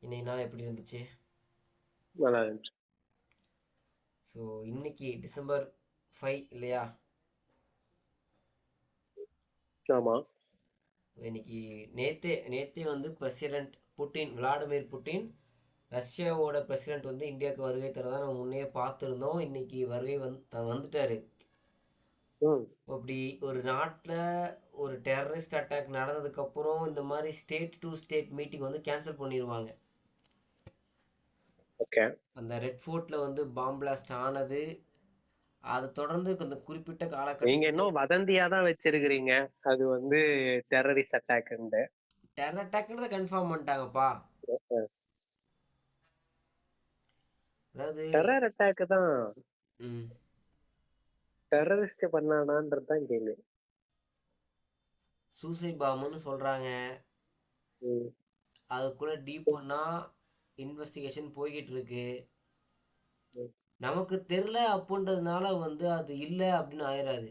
இன்னைக்கு நாள் எப்படி இருந்துச்சு? நல்லா இருந்துச்சு. ஸோ இன்னைக்கு டிசம்பர் 5 இல்லையா? ஆமா. இன்னைக்கு நேத்தே வந்து பிரசிடென்ட் புட்டின், விளாடிமிர் புட்டின், ரஷ்யாவோட பிரசிடென்ட் வந்து இந்தியாவுக்கு வருகை தரதான் நம்ம முன்னே பார்த்துருந்தோம். இன்னைக்கு வருகை வந்துட்டாரு. ம். அப்படி ஒரு நாட்டில் ஒரு டெரரிஸ்ட் அட்டாக் நடந்ததுக்கப்புறம் இந்த மாதிரி ஸ்டேட் டு ஸ்டேட் மீட்டிங் வந்து கேன்சல் பண்ணிடுவாங்க. ஓகே. அந்த ரெட் ஃபோர்ட்டில் வந்து பாம் பிளாஸ்ட் ஆனது, அதை தொடர்ந்து அந்த குறிப்பிட்ட நீங்க காலகட்டத்துக்கு இன்னும் வதந்தியா தான் வச்சிருக்கிறீங்க. அது வந்து டெரரிஸ்ட் அட்டாக்ன்ட்டு. டெரர் அட்டாக்ன்றதை கன்ஃபார்ம் பண்ணிட்டாங்கப்பா. அதாவது டெரர் அட்டாக் தான். ம், டெரரிஸ்ட் பண்ணானான்றது தான் கேள்வி. சூசைட் பாம்புன்னு சொல்கிறாங்க. ம். அதுக்குள்ளே டீப் பண்ணால் இன்வெஸ்டிகேஷன் போய்கிட்டு இருக்கு. ம். நமக்கு தெரில அப்படின்றதுனால வந்து அது இல்லை அப்படின்னு ஆயிடாது.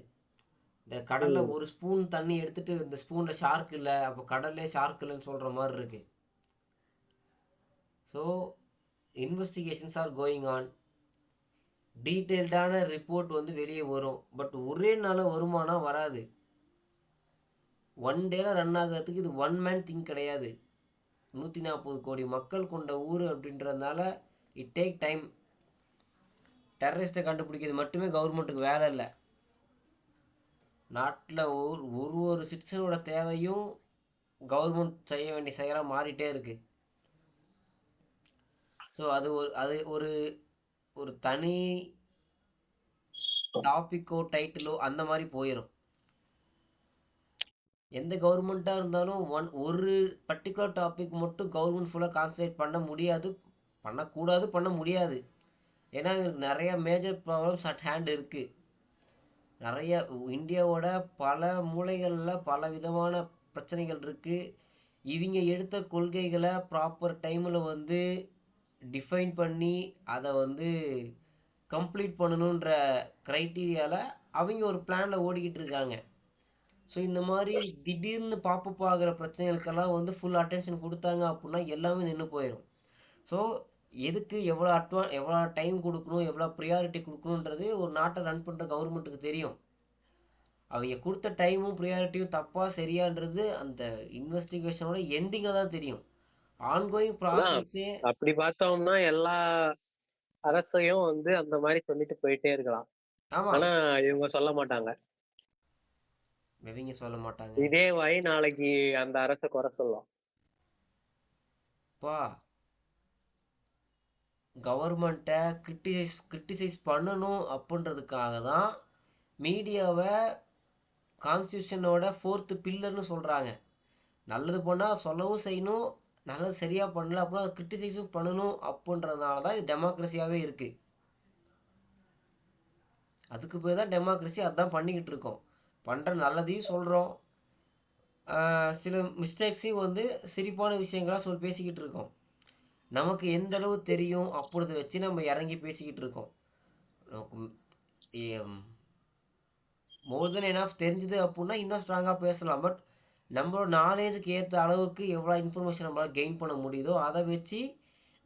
இந்த கடலில் ம். ஒரு ஸ்பூன் தண்ணி எடுத்துட்டு இந்த ஸ்பூனில் ஷார்க் இல்லை, அப்போ கடல்லே ஷார்க் இல்லைன்னு சொல்கிற மாதிரி இருக்கு. So investigations are going on. டீட்டெயில்டான ரிப்போர்ட் வந்து வெளியே வரும். பட் ஒரே நாள் வருமானா வராது. ஒன் டேல ரன் ஆகிறதுக்கு இது ஒன் மேன் திங் கிடையாது. 140 கோடி மக்கள் கொண்ட ஊர் அப்படின்றதுனால இட் டேக் டைம். டெரரிஸ்ட்டை கண்டுபிடிக்கிறது மட்டுமே கவர்மெண்ட்டுக்கு வேலை இல்லை. நாட்டில் ஒரு சிட்டிசனோட தேவையும் கவர்மெண்ட் செய்ய வேண்டிய செயலாக மாறிட்டே இருக்கு. ஸோ அது ஒரு ஒரு தனி டாப்பிக்கோ டைட்டிலோ அந்த மாதிரி போயிடும். எந்த கவர்மெண்ட்டாக இருந்தாலும் ஒரு பர்டிகுலர் டாபிக் மட்டும் கவர்மெண்ட் ஃபுல்லாக கான்சன்ட்ரேட் பண்ண முடியாது, பண்ணக்கூடாது, பண்ண முடியாது. ஏன்னா இவருக்கு நிறைய மேஜர் ப்ராப்ளம்ஸ் அட் ஹேண்ட் இருக்குது. நிறைய இந்தியாவோட பல மூலைகளில் பல விதமான பிரச்சனைகள் இருக்குது. இவங்க எடுத்த கொள்கைகளை ப்ராப்பர் டைமில் வந்து டிஃபைன் பண்ணி அதை வந்து கம்ப்ளீட் பண்ணணுன்ற க்ரைட்டீரியாவில் அவங்க ஒரு பிளானில் ஓடிக்கிட்டு இருக்காங்க. ஸோ இந்த மாதிரி திடீர்னு பாப்பப் ஆகிற பிரச்சனைகளுக்கெல்லாம் வந்து ஃபுல் அட்டென்ஷன் கொடுத்தாங்க அப்படின்னா எல்லாமே நின்று போயிடும். ஸோ எதுக்கு எவ்வளோ டைம் கொடுக்கணும், எவ்வளோ ப்ரியாரிட்டி கொடுக்கணுன்றது ஒரு நாட்டை ரன் பண்ணுற கவர்மெண்ட்டுக்கு தெரியும். அவங்க கொடுத்த டைமும் ப்ரியாரிட்டியும் தப்பாக சரியான்றது அந்த இன்வெஸ்டிகேஷனோட எண்டிங்கில் தான் தெரியும். ஆன்கோயிங் அதான் ப்ராசஸ்ஸே. அப்படி பார்த்தோம்னா எல்லா அரசையும் வந்து அந்த மாதிரி சொல்லிட்டு போயிட்டே இருக்கலாம். ஆமாம். ஆனா இவங்க சொல்ல மாட்டாங்க. வெவிங்க சொல்ல மாட்டாங்க. இதே வாய் நாளைக்கு அந்த அரசை குறை சொல்லலாம். பா, கவர்மெண்ட்டை கிரிட்டிசைஸ் பண்ணணும் அப்படின்றதுக்காக தான் மீடியாவை கான்ஸ்டியூஷனோட 4th பில்லர்னு சொல்கிறாங்க. நல்லது பண்ணால் சொல்லவும் செய்யணும், நல்லது சரியாக பண்ணல அப்படின்னா அதை கிரிட்டிசைஸும் பண்ணணும். அப்படின்றதுனால தான் இது டெமோக்ரஸியாகவே இருக்குது. அதுக்கு பேர் தான் டெமோக்ரஸி. அதுதான் பண்ணிக்கிட்டு இருக்கோம். பண்ணுற நல்லதையும் சொல்கிறோம், சில மிஸ்டேக்ஸையும் வந்து சிரிப்பான விஷயங்களாக பேசிக்கிட்டு இருக்கோம். நமக்கு எந்த அளவு தெரியும் அப்படின்றத வச்சு நம்ம இறங்கி பேசிக்கிட்டு இருக்கோம். நமக்கு மோர் தென் எனாஃப் தெரிஞ்சுது அப்படின்னா இன்னும் ஸ்ட்ராங்காக பேசலாம். பட் நம்மளோட நாலேஜுக்கு ஏற்ற அளவுக்கு எவ்வளோ இன்ஃபர்மேஷன் நம்மளால் கெயின் பண்ண முடியுதோ அதை வச்சு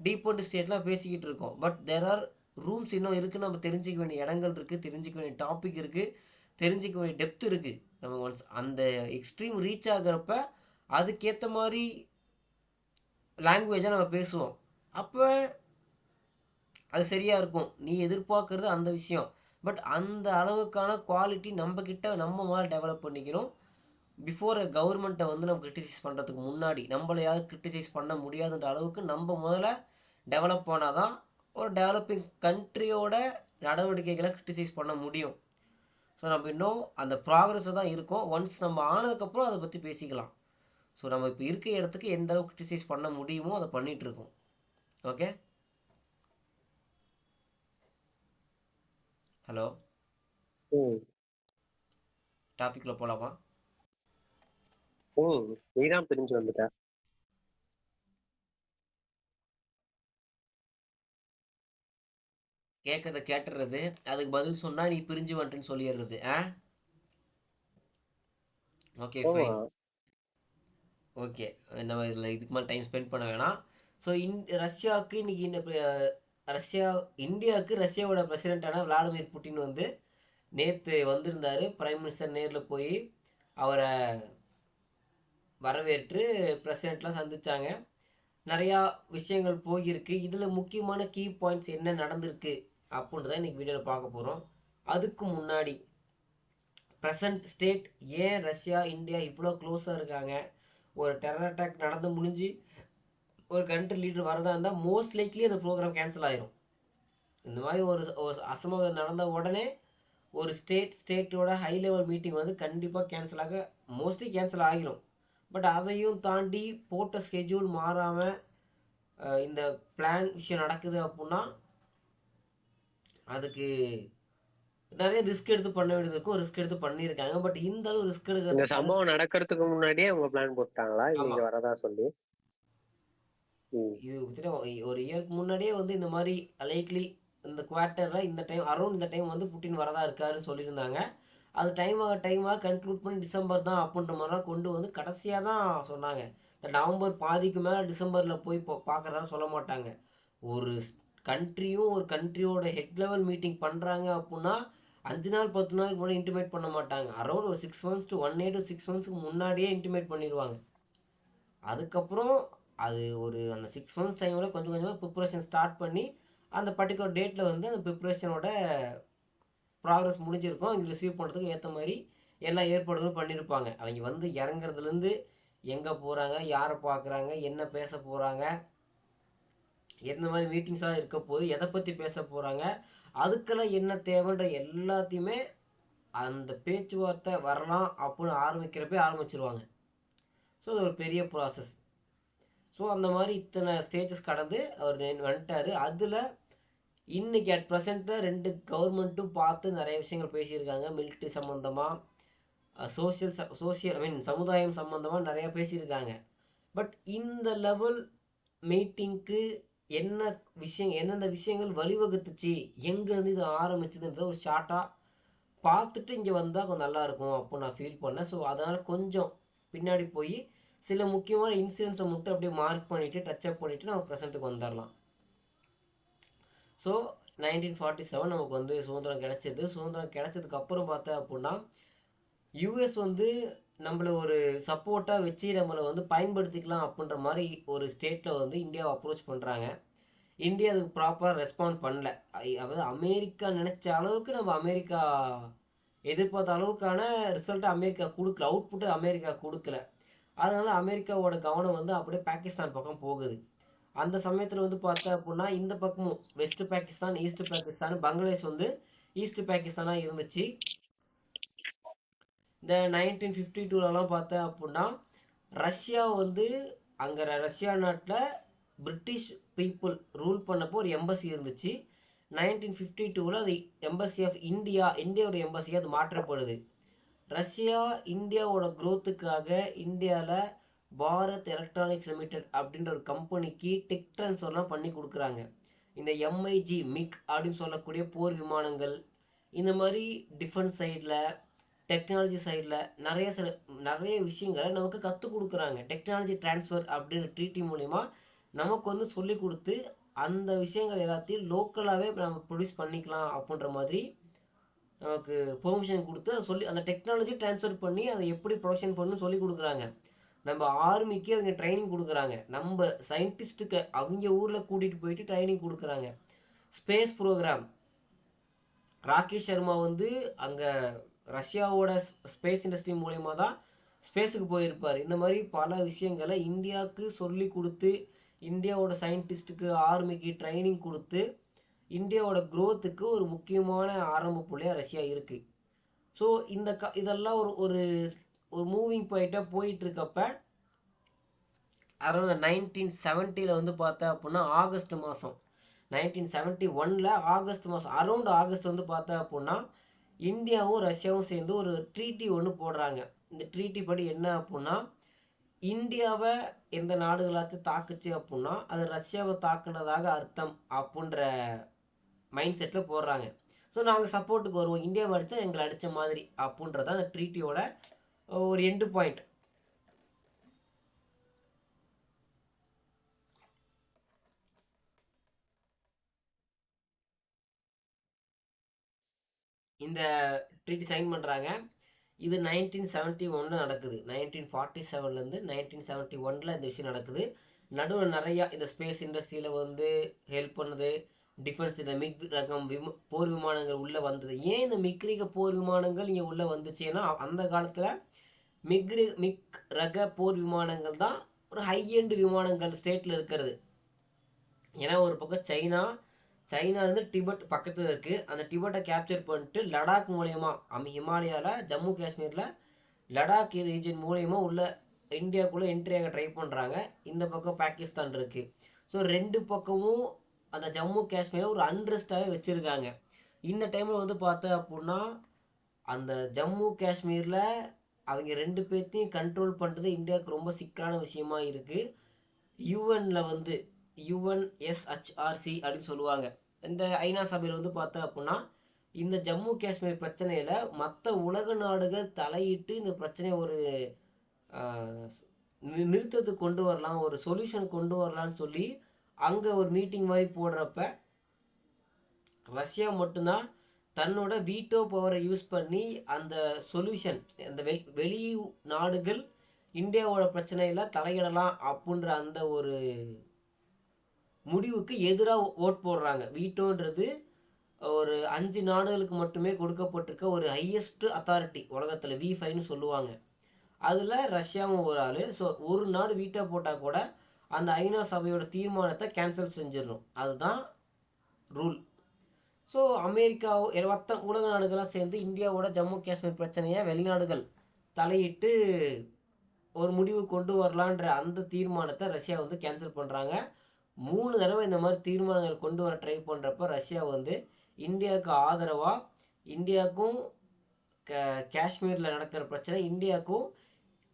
டீப் அண்ட் ஸ்டேட்லாம் பேசிக்கிட்டு இருக்கோம். பட் தேர் ஆர் ரூம்ஸ் இன்னும் இருக்குது. நம்ம தெரிஞ்சிக்க வேண்டிய இடங்கள் இருக்குது, தெரிஞ்சிக்க வேண்டிய டாபிக் இருக்குது, தெரிஞ்சிக்க வேண்டிய டெப்த் இருக்குது. நம்ம ஒன்ஸ் அந்த எக்ஸ்ட்ரீம் ரீச் ஆகிறப்ப அதுக்கேற்ற மாதிரி லாங்குவேஜாக நம்ம பேசுவோம். அப்போ அது சரியாக இருக்கும். நீ எதிர்பார்க்குறது அந்த விஷயம். பட் அந்த அளவுக்கான குவாலிட்டி நம்மக்கிட்ட நம்ம மாதிரி டெவலப் பண்ணிக்கணும். பிஃபோர் கவர்மெண்ட்டை வந்து நம்ம கிரிட்டிசைஸ் பண்ணுறதுக்கு முன்னாடி நம்மளையாவது கிரிட்டிசைஸ் பண்ண முடியாதுன்ற அளவுக்கு நம்ம முதல்ல டெவலப் ஆனால் தான் ஒரு டெவலப்பிங் கண்ட்ரியோட நடவடிக்கைகளை கிரிட்டிசைஸ் பண்ண முடியும். ஸோ நம்ம இன்னும் அந்த ப்ராக்ரஸில் தான் இருக்கோம். ஒன்ஸ் நம்ம ஆனதுக்கப்புறம் அதை பற்றி பேசிக்கலாம். ஸோ நம்ம இப்போ இருக்க இடத்துக்கு எந்த அளவுக்கு கிரிட்டிசைஸ் பண்ண முடியுமோ அதை பண்ணிகிட்ருக்கோம். ஓகே, ஹலோ, ம். டாப்பிக்கில் போகலாமா? ம். நீதான் பிரிஞ்சு வந்துட்ட. கேட்கறத கேட்டுறது, அதுக்கு பதில் சொன்னால் நீ பிரிஞ்சு வந்துட்டுன்னு சொல்லிடுறது. ஓகே ஆமா. ஃபைன். ஓகே, நம்ம இதில் இதுக்கு மேலே டைம் ஸ்பெண்ட் பண்ண வேணாம். ஸோ ரஷ்யாவுக்கு இன்னைக்கு இந்தியாவுக்கு ரஷ்யாவோட பிரசிடென்டான விளாடிமிர் புட்டின் வந்து நேற்று வந்திருந்தார். பிரைம் மினிஸ்டர் நேரில் போய் அவரை வரவேற்று பிரசிடென்ட்லாம் சந்திச்சாங்க. நிறையா விஷயங்கள் போகிருக்கு. இதில் முக்கியமான கீ பாயிண்ட்ஸ் என்ன நடந்திருக்கு அப்படின்றத இன்னைக்கு வீடியோவில் பார்க்க போகிறோம். அதுக்கு முன்னாடி ப்ரெசன்ட் ஸ்டேட், ஏன் ரஷ்யா இந்தியா இவ்வளோ க்ளோஸாக இருக்காங்க, ஒரு டெரர் அட்டாக் நடந்து முடிஞ்சு ஒரு கண்ட்ரி லீடர் வரதா இருந்தால் மோஸ்ட் லைக்லி அந்த ப்ரோக்ராம் கேன்சல் ஆயிரும். இந்த மாதிரி ஒரு அசம்பாவிதம் நடந்த உடனே ஒரு ஸ்டேட்டோட ஹை லெவல் மீட்டிங் வந்து கண்டிப்பாக கேன்சல் ஆகிரும். பட் அதையும் தாண்டி போட்ட ஸ்கெட்யூல் மாறாமல் இந்த பிளான் விஷயம் நடக்குது அப்படின்னா அதுக்கு நிறைய ரிஸ்க் எடுத்து பண்ண வேண்டியது இருக்கும். ரிஸ்க் எடுத்து பண்ணியிருக்காங்க. பட் இந்த அளவு ரிஸ்க் இந்த எடுக்கிறது சம்பவம் நடக்கிறதுக்கு முன்னாடியே அவங்க பிளான் போட்டாங்களா ஆமா, இங்க வரதா சொல்லி? இது கிட்டத்தட்ட ஒரு இயருக்கு முன்னாடியே வந்து இந்த மாதிரி லைக்லி இந்த குவார்ட்டரில் இந்த டைம் வந்து புட்டின் வரதா இருக்காருன்னு சொல்லியிருந்தாங்க. அது டைமாக கன்க்ளூட் பண்ணி டிசம்பர் தான் அப்படின்ற மாதிரிலாம் கொண்டு வந்து கடைசியாக தான் சொன்னாங்க. இந்த நவம்பர் பாதிக்கு மேலே டிசம்பரில் போய் பார்க்குறதா சொல்ல மாட்டாங்க. ஒரு கண்ட்ரியோட ஹெட் லெவல் மீட்டிங் பண்ணுறாங்க அப்படின்னா 5 நாள் 10 நாளுக்கு முன்னாடி இன்டிமேட் பண்ண மாட்டாங்க. அரௌண்ட் ஒரு 6 months to 1 year to 6 months முன்னாடியே இன்டிமேட் பண்ணிடுவாங்க. அதுக்கப்புறம் அது அந்த 6 months டைமில் கொஞ்சம் கொஞ்சமாக ப்ரிப்ரேஷன் ஸ்டார்ட் பண்ணி அந்த பர்டிகுலர் டேட்டில் வந்து அந்த ப்ரிப்ரேஷனோட ப்ராக்ரஸ் முடிஞ்சிருக்கும். அவங்க ரிசீவ் பண்ணுறதுக்கு ஏற்ற மாதிரி எல்லா ஏற்பாடுகளும் பண்ணியிருப்பாங்க. அவங்க வந்து இறங்குறதுலேருந்து எங்கே போகிறாங்க, யாரை பார்க்குறாங்க, என்ன பேச போகிறாங்க, எந்த மாதிரி மீட்டிங்ஸாக இருக்க போது, எதை பற்றி பேச போகிறாங்க, அதுக்கெல்லாம் என்ன தேவைன்ற எல்லாத்தையுமே அந்த பேச்சுவார்த்தை வரலாம் அப்படின்னு ஆரம்பிச்சிருவாங்க. ஸோ அது ஒரு பெரிய ப்ராசஸ். ஸோ அந்த மாதிரி இத்தனை ஸ்டேஜஸ் கடந்து அவர் வந்துட்டார். அதில் இன்னைக்கு அட் ப்ரெசென்ட்டில் 2 கவர்மெண்ட்டும் பார்த்து நிறைய விஷயங்கள் பேசியிருக்காங்க. மிலிட்ரி சம்மந்தமாக, சமுதாயம் சம்மந்தமாக நிறையா பேசியிருக்காங்க. பட் இந்த லெவல் மீட்டிங்க்கு எந்தெந்த விஷயங்கள் வழிவகுத்துச்சு, எங்கேருந்து இது ஆரம்பிச்சதுன்றத ஒரு ஷார்ட்டாக பார்த்துட்டு இங்கே வந்தால் கொஞ்சம் நல்லாயிருக்கும் அப்படின்னு நான் ஃபீல் பண்ணேன். ஸோ அதனால் கொஞ்சம் பின்னாடி போய் சில முக்கியமான இன்சிடென்ட்ஸை மட்டும் அப்படியே மார்க் பண்ணிவிட்டு டச்சப் பண்ணிவிட்டு நம்ம ப்ரெசென்ட்டுக்கு வந்துடலாம். ஸோ 1947 நமக்கு வந்து சுதந்திரம் கிடைச்சது. சுதந்திரம் கிடைச்சதுக்கு அப்புறம் பார்த்தா அப்படின்னா யூஎஸ் வந்து நம்மளை ஒரு சப்போர்ட்டாக வச்சு நம்மளை வந்து பயன்படுத்திக்கலாம் அப்படின்ற மாதிரி ஒரு ஸ்டேட்டில் வந்து இந்தியாவை அப்ரோச் பண்ணுறாங்க. இந்தியா அதுக்கு ப்ராப்பராக ரெஸ்பாண்ட் பண்ணல. அதாவது அமெரிக்கா நினச்ச அளவுக்கு அமெரிக்கா எதிர்பார்த்த அளவுக்கான ரிசல்ட்டை அமெரிக்கா கொடுக்கல, அவுட்புட்டை அமெரிக்கா கொடுக்கல. அதனால அமெரிக்காவோட கவனம் வந்து அப்படியே பாகிஸ்தான் பக்கம் போகுது. அந்த சமயத்தில் வந்து பார்த்தா அப்படின்னா இந்த பக்கமும் வெஸ்ட் பாகிஸ்தான், ஈஸ்ட் பாகிஸ்தான், பங்களாதேஷ் வந்து ஈஸ்ட் பாகிஸ்தானாக இருந்துச்சு. இந்த 1952லலாம் பார்த்தா அப்படின்னா ரஷ்யா வந்து அங்கே ரஷ்யா நாட்டில் பிரிட்டிஷ் பீப்புள் ரூல் பண்ணப்போ ஒரு எம்பசி இருந்துச்சு. 1952ல் அது எம்பசி ஆஃப் இந்தியாவோட எம்பசியாக அது மாற்றப்படுது. ரஷ்யா இந்தியாவோட க்ரோத்துக்காக இந்தியாவில் பாரத் எலக்ட்ரானிக்ஸ் லிமிடெட் அப்படின்ற ஒரு கம்பெனிக்கு டெக் ட்ரான்ஸ்ஃபர்லாம் பண்ணி கொடுக்குறாங்க. இந்த எம்ஐஜி மிக் அப்படின்னு சொல்லக்கூடிய போர் விமானங்கள், இந்த மாதிரி டிஃபென்ஸ் சைடில், டெக்னாலஜி சைடில் நிறைய விஷயங்களை நமக்கு கற்றுக் கொடுக்குறாங்க. டெக்னாலஜி டிரான்ஸ்ஃபர் அப்படின்ற ட்ரீட்டி மூலிமா நமக்கு வந்து சொல்லி கொடுத்து அந்த விஷயங்கள் எல்லாத்தையும் லோக்கலாகவே நம்ம ப்ரொடியூஸ் பண்ணிக்கலாம் அப்படின்ற மாதிரி நமக்கு பெர்மிஷன் கொடுத்து அதை அந்த டெக்னாலஜி ட்ரான்ஸ்ஃபர் பண்ணி அதை எப்படி ப்ரொடக்ஷன் பண்ணணும்னு சொல்லி கொடுக்குறாங்க. நம்ம ஆர்மிக்கு அவங்க ட்ரைனிங் கொடுக்குறாங்க. நம்ம சயின்டிஸ்ட்டுக்கு அவங்க ஊரில் கூட்டிகிட்டு போயிட்டு ட்ரைனிங் கொடுக்குறாங்க. ஸ்பேஸ் ப்ரோக்ராம், ராகேஷ் சர்மா வந்து அங்கே ரஷ்யாவோட ஸ்பேஸ் இண்டஸ்ட்ரி மூலயமா தான் ஸ்பேஸுக்கு போயிருப்பார். இந்த மாதிரி பல விஷயங்களை இந்தியாவுக்கு சொல்லி கொடுத்து இந்தியாவோட சயின்டிஸ்ட்டுக்கு ஆர்மிக்கு ட்ரைனிங் கொடுத்து இந்தியாவோட க்ரோத்துக்கு ஒரு முக்கியமான ஆரம்ப புள்ளியாக ரஷ்யா இருக்குது. ஸோ இதெல்லாம் ஒரு ஒரு ஒரு மூவிங் போயிட்டுருக்கப்ப அரௌண்ட் 1970 வந்து பார்த்தா அப்படின்னா ஆகஸ்ட் மாதம் 1971 ஆகஸ்ட் மாதம் அரௌண்ட் ஆகஸ்ட் வந்து பார்த்தா அப்படின்னா இந்தியாவும் ரஷ்யாவும் சேர்ந்து ஒரு ட்ரீட்டி ஒன்று போடுறாங்க. இந்த ட்ரீட்டி படி என்ன அப்படின்னா இந்தியாவை எந்த நாடுகளாச்சும் தாக்குச்சு அப்படின்னா அது ரஷ்யாவை தாக்குனதாக அர்த்தம் அப்படின்ற மைண்ட் செட்டில் போடுறாங்க. ஸோ நாங்கள் சப்போர்ட்டுக்கு வருவோம், இந்தியாவை அடித்தா எங்களை அடித்த மாதிரி அப்படின்றத அந்த ட்ரீட்டியோட ஒரு எண்டு பாயிண்ட். இந்த ட்ரீட்டி சைன் பண்ணுறாங்க. இது 1971 நடக்குது. 1947லேருந்து 1971 இந்த விஷயம் நடக்குது. நடுவில் நிறையா இந்த ஸ்பேஸ் இண்டஸ்ட்ரியில் வந்து ஹெல்ப் பண்ணுது. டிஃபென்ஸ் இந்த மிக் ரகம் போர் விமானங்கள் உள்ளே வந்தது. ஏன் இந்த மிக் ரக போர் விமானங்கள் இங்கே உள்ளே வந்துச்சுன்னா, அந்த காலத்தில் மிக் ரக போர் விமானங்கள் தான் ஒரு ஹை எண்ட் விமானங்கள் ஸ்டேட்டில் இருக்கிறது. ஏன்னா ஒரு பக்கம் சைனாலேருந்து டிபெட் பக்கத்தில் இருக்குது. அந்த டிபெட்டை கேப்சர் பண்ணிட்டு லடாக் மூலயமா ஹிமாலயாவில் ஜம்மு காஷ்மீரில் லடாக் ரீஜன் மூலயமா உள்ள இந்தியாவுக்குள்ளே என்ட்ரி ஆக ட்ரை பண்ணுறாங்க. இந்த பக்கம் பாகிஸ்தான் இருக்குது. ஸோ ரெண்டு பக்கமும் அந்த ஜம்மு காஷ்மீரை ஒரு அன்ரெஸ்டாகவே வச்சுருக்காங்க. இந்த டைமில் வந்து பார்த்தா அப்படின்னா அந்த ஜம்மு காஷ்மீரில் அவங்க ரெண்டு பேர்த்தையும் கண்ட்ரோல் பண்ணுறது இந்தியாவுக்கு ரொம்ப சிக்கலான விஷயமா இருக்குது. யூஎனில் வந்து யுஎன்எஸ்ஹெச்ஆர்சி அப்படின்னு சொல்லுவாங்க. இந்த ஐநா சபையில் வந்து பார்த்தா அப்படின்னா இந்த ஜம்மு காஷ்மீர் பிரச்சனையில் மற்ற உலக நாடுகள் தலையிட்டு இந்த பிரச்சனையை ஒரு நிறுத்தத்துக்கு கொண்டு வரலாம், ஒரு சொல்யூஷன் கொண்டு வரலான்னு சொல்லி அங்கே ஒரு மீட்டிங் மாதிரி போடுறப்ப ரஷ்யா மட்டும்தான் தன்னோட வீட்டோ பவரை யூஸ் பண்ணி அந்த சொல்யூஷன், அந்த வெளி நாடுகள் இந்தியாவோட பிரச்சனையில் தலையிடலாம் அப்படின்ற அந்த ஒரு முடிவுக்கு எதிராக ஓட் போடுறாங்க. வீட்டோன்றது ஒரு 5 நாடுகளுக்கு மட்டுமே கொடுக்கப்பட்டிருக்க ஒரு ஹையஸ்ட் அத்தாரிட்டி உலகத்தில், V5ன்னு சொல்லுவாங்க. அதில் ரஷ்யாவும் ஒரு ஆள். ஸோ ஒரு நாடு வீட்டோ போட்டால் கூட அந்த ஐநா சபையோட தீர்மானத்தை கேன்சல் செஞ்சிடணும். அதுதான் ரூல். ஸோ அமெரிக்கா மற்ற உலக நாடுகளாக சேர்ந்து இந்தியாவோட ஜம்மு காஷ்மீர் பிரச்சனையை வெளிநாடுகள் தலையிட்டு ஒரு முடிவு கொண்டு வரலான்ற அந்த தீர்மானத்தை ரஷ்யா வந்து கேன்சல் பண்ணுறாங்க. 3 தடவை இந்த மாதிரி தீர்மானங்கள் கொண்டு வர ட்ரை பண்ணுறப்ப ரஷ்யா வந்து இந்தியாவுக்கு ஆதரவாக, இந்தியாவுக்கும் காஷ்மீரில் நடக்கிற பிரச்சனை இந்தியாவுக்கும்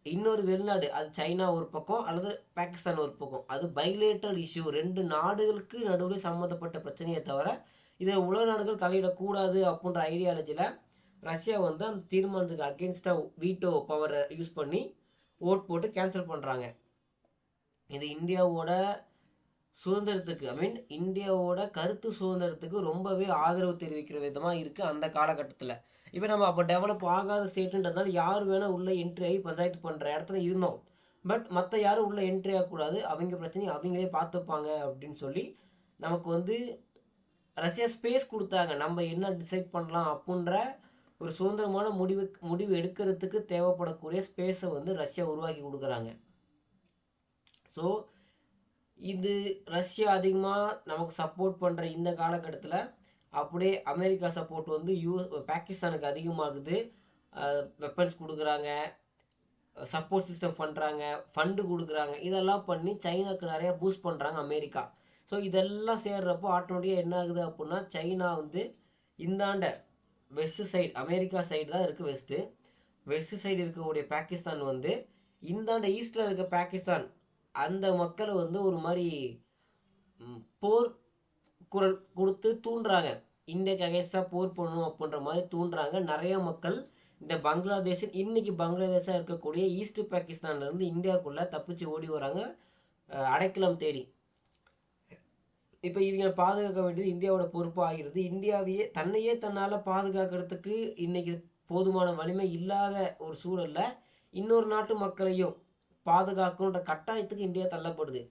இன்னொரு வெளிநாடு, அது சைனா ஒரு பக்கம் அல்லது பாகிஸ்தான் ஒரு பக்கம், அது பைலேட்ரல் இஷ்யூ, 2 நாடுகளுக்கு நடுவில் சம்மந்தப்பட்ட பிரச்சனையை தவிர இதில் உலக நாடுகள் தலையிடக்கூடாது அப்படின்ற ஐடியாலஜியில் ரஷ்யா வந்து அந்த தீர்மானத்துக்கு அகெயின்ஸ்டாக வீட்டோ பவரை யூஸ் பண்ணி ஓட் போட்டு கேன்சல் பண்ணுறாங்க. இது இந்தியாவோட சுதந்திரத்துக்கு, இந்தியாவோட கருத்து சுதந்திரத்துக்கு ரொம்பவே ஆதரவு தெரிவிக்கிற விதமாக இருக்குது அந்த காலகட்டத்தில். இப்போ நம்ம அப்போ டெவலப் ஆகாத ஸ்டேட்டுன்றதுனால யார் வேணால் உள்ளே என்ட்ரி ஆகி பஞ்சாயத்து பண்ணுற இடத்துல இருந்தோம். பட் மற்ற யாரும் உள்ளே என்ட்ரி ஆகக்கூடாது, அவங்க பிரச்சனையை அவங்களே பார்த்துப்பாங்க அப்படின்னு சொல்லி நமக்கு வந்து ரஷ்யா ஸ்பேஸ் கொடுத்தாங்க. நம்ம என்ன டிசைட் பண்ணலாம் அப்படின்ற ஒரு சுதந்திரமான முடிவு எடுக்கிறதுக்கு தேவைப்படக்கூடிய ஸ்பேஸை வந்து ரஷ்யா உருவாக்கி கொடுக்குறாங்க. ஸோ இது ரஷ்யா அதிகமாக நமக்கு சப்போர்ட் பண்ணுற இந்த காலகட்டத்தில் அப்படியே அமெரிக்கா சப்போர்ட் வந்து பாகிஸ்தானுக்கு அதிகமாகுது. வெப்பன்ஸ் கொடுக்குறாங்க, சப்போர்ட் சிஸ்டம் பண்ணுறாங்க, ஃபண்டு கொடுக்குறாங்க. இதெல்லாம் பண்ணி சைனாக்கு நிறையா பூஸ்ட் பண்ணுறாங்க அமெரிக்கா. ஸோ இதெல்லாம் சேர்றப்போ ஆட்டோமேட்டிக்காக என்ன ஆகுது அப்படின்னா சைனா வந்து இந்தாண்ட வெஸ்ட் சைடு, அமெரிக்கா சைடு தான் இருக்குது வெஸ்ட் சைடு இருக்கக்கூடிய பாகிஸ்தான் வந்து இந்தாண்ட ஈஸ்டில் இருக்க பாகிஸ்தான் அந்த மக்களை வந்து ஒரு மாதிரி போர் குரல் கொடுத்து தூண்டுறாங்க. இந்தியாவுக்கு அகேன்ஸ்டாக போர் பண்ணணும் அப்படின்ற மாதிரி தூண்டுறாங்க. நிறைய மக்கள் இந்த பங்களாதேஷ், இன்னைக்கு பங்களாதேஷாக இருக்கக்கூடிய ஈஸ்ட் பாகிஸ்தான்லேருந்து இந்தியாவுக்குள்ளே தப்பிச்சு ஓடி வராங்க அடைக்கலம் தேடி. இப்போ இவங்களை பாதுகாக்க வேண்டியது இந்தியாவோட பொறுப்பு ஆகிறது. இந்தியாவையே தன்னால் பாதுகாக்கிறதுக்கு இன்னைக்கு போதுமான வலிமை இல்லாத ஒரு சூழலில் இன்னொரு நாட்டு மக்களையும் பாதுகாக்கணுன்ற கட்டாயத்துக்கு இந்தியா தள்ளப்படுது.